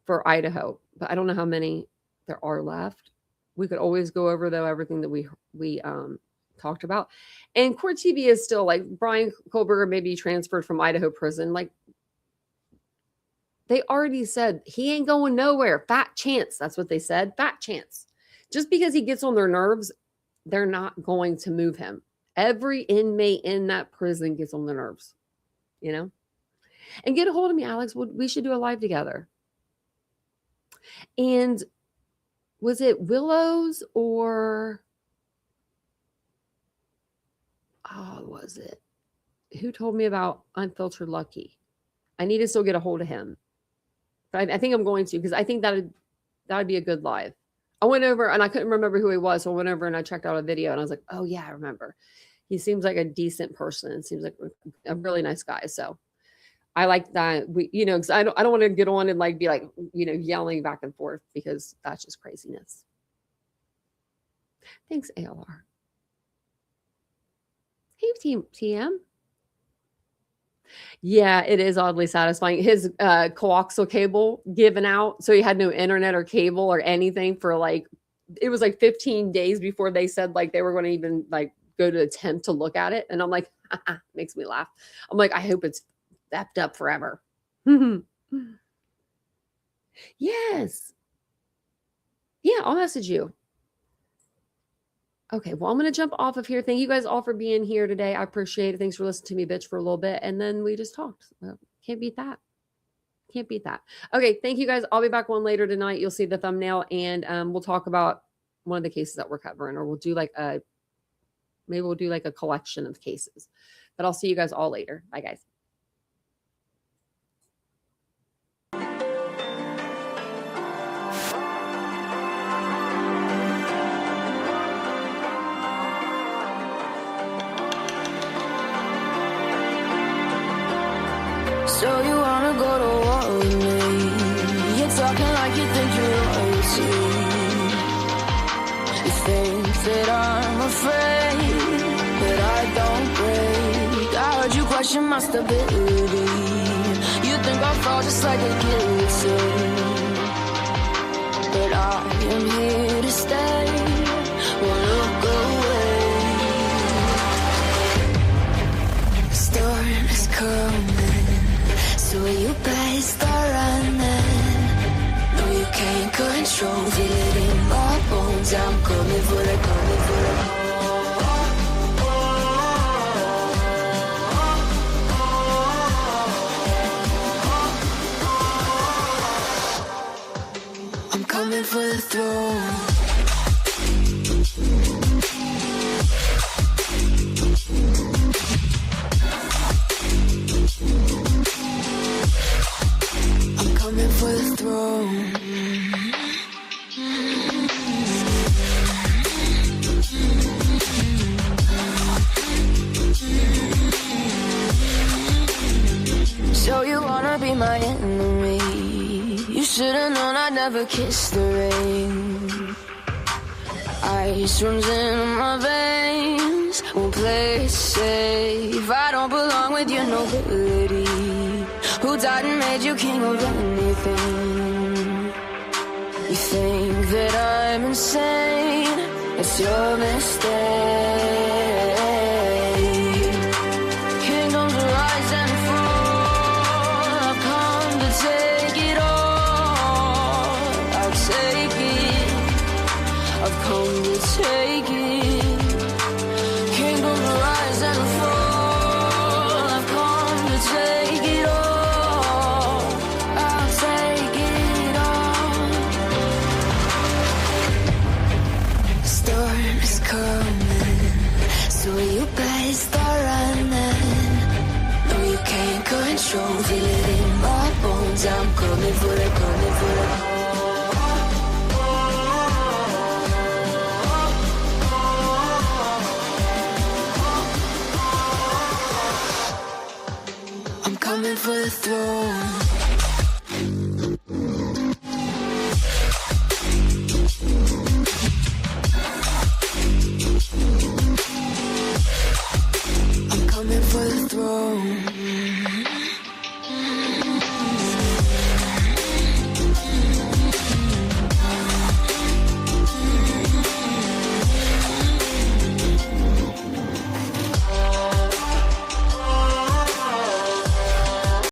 for Idaho, but I don't know how many there are left. We could always go over though everything that we talked about. And Court TV is still like Brian Kohlberger may be transferred from Idaho prison. Like they already said he ain't going nowhere. Fat chance. That's what they said. Fat chance. Just because he gets on their nerves, they're not going to move him. Every inmate in that prison gets on their nerves, you know? And get a hold of me, Alex. We should do a live together. And was it Willows or was it? Who told me about Unfiltered Lucky? I need to still get a hold of him. But I think I'm going to because I think that would be a good live. I went over and I couldn't remember who he was. So I went over and I checked out a video and I was like, oh yeah, I remember. He seems like a decent person. It seems like a really nice guy. So I like that. Because I don't want to get on and like be like, yelling back and forth because that's just craziness. Thanks, ALR. Hey, TM. Yeah, it is oddly satisfying. His coaxial cable given out. So he had no internet or cable or anything for it was like 15 days before they said like they were going to even like go to attempt to look at it. And I'm like, makes me laugh. I'm like, I hope it's effed up forever. Yes. Yeah, I'll message you. Okay, well, I'm going to jump off of here. Thank you guys all for being here today. I appreciate it. Thanks for listening to me bitch for a little bit. And then we just talked. Well, can't beat that. Can't beat that. Okay, thank you guys. I'll be back on later tonight. You'll see the thumbnail and we'll talk about one of the cases that we're covering, or we'll do maybe we'll do like a collection of cases. But I'll see you guys all later. Bye, guys. So you wanna go to war with me? You're talking like you think you're royalty. You think that I'm afraid, but I don't break. I heard you question my stability. You think I'll fall just like a guillotine, but I am here to stay. Won't look away. The storm is coming, so you better start running. No, you can't control. Feel it in my bones. I'm coming for the. I'm coming for the throne. my enemy. You should've known I'd never kiss the rain. Ice runs in my veins, won't play it safe. I don't belong with your nobility. Who died and made you king of anything? You think that I'm insane, it's your mistake. Kingdoms rise and fall, I've come to take it all. I'll take it, I've come to take it. Kingdoms rise and fall, I've come to take it all. I'll take it all. The storm is coming, so you better start running. No, you can't control, feel it in my bones. I'm coming for it, coming for it. I'm coming for the throne.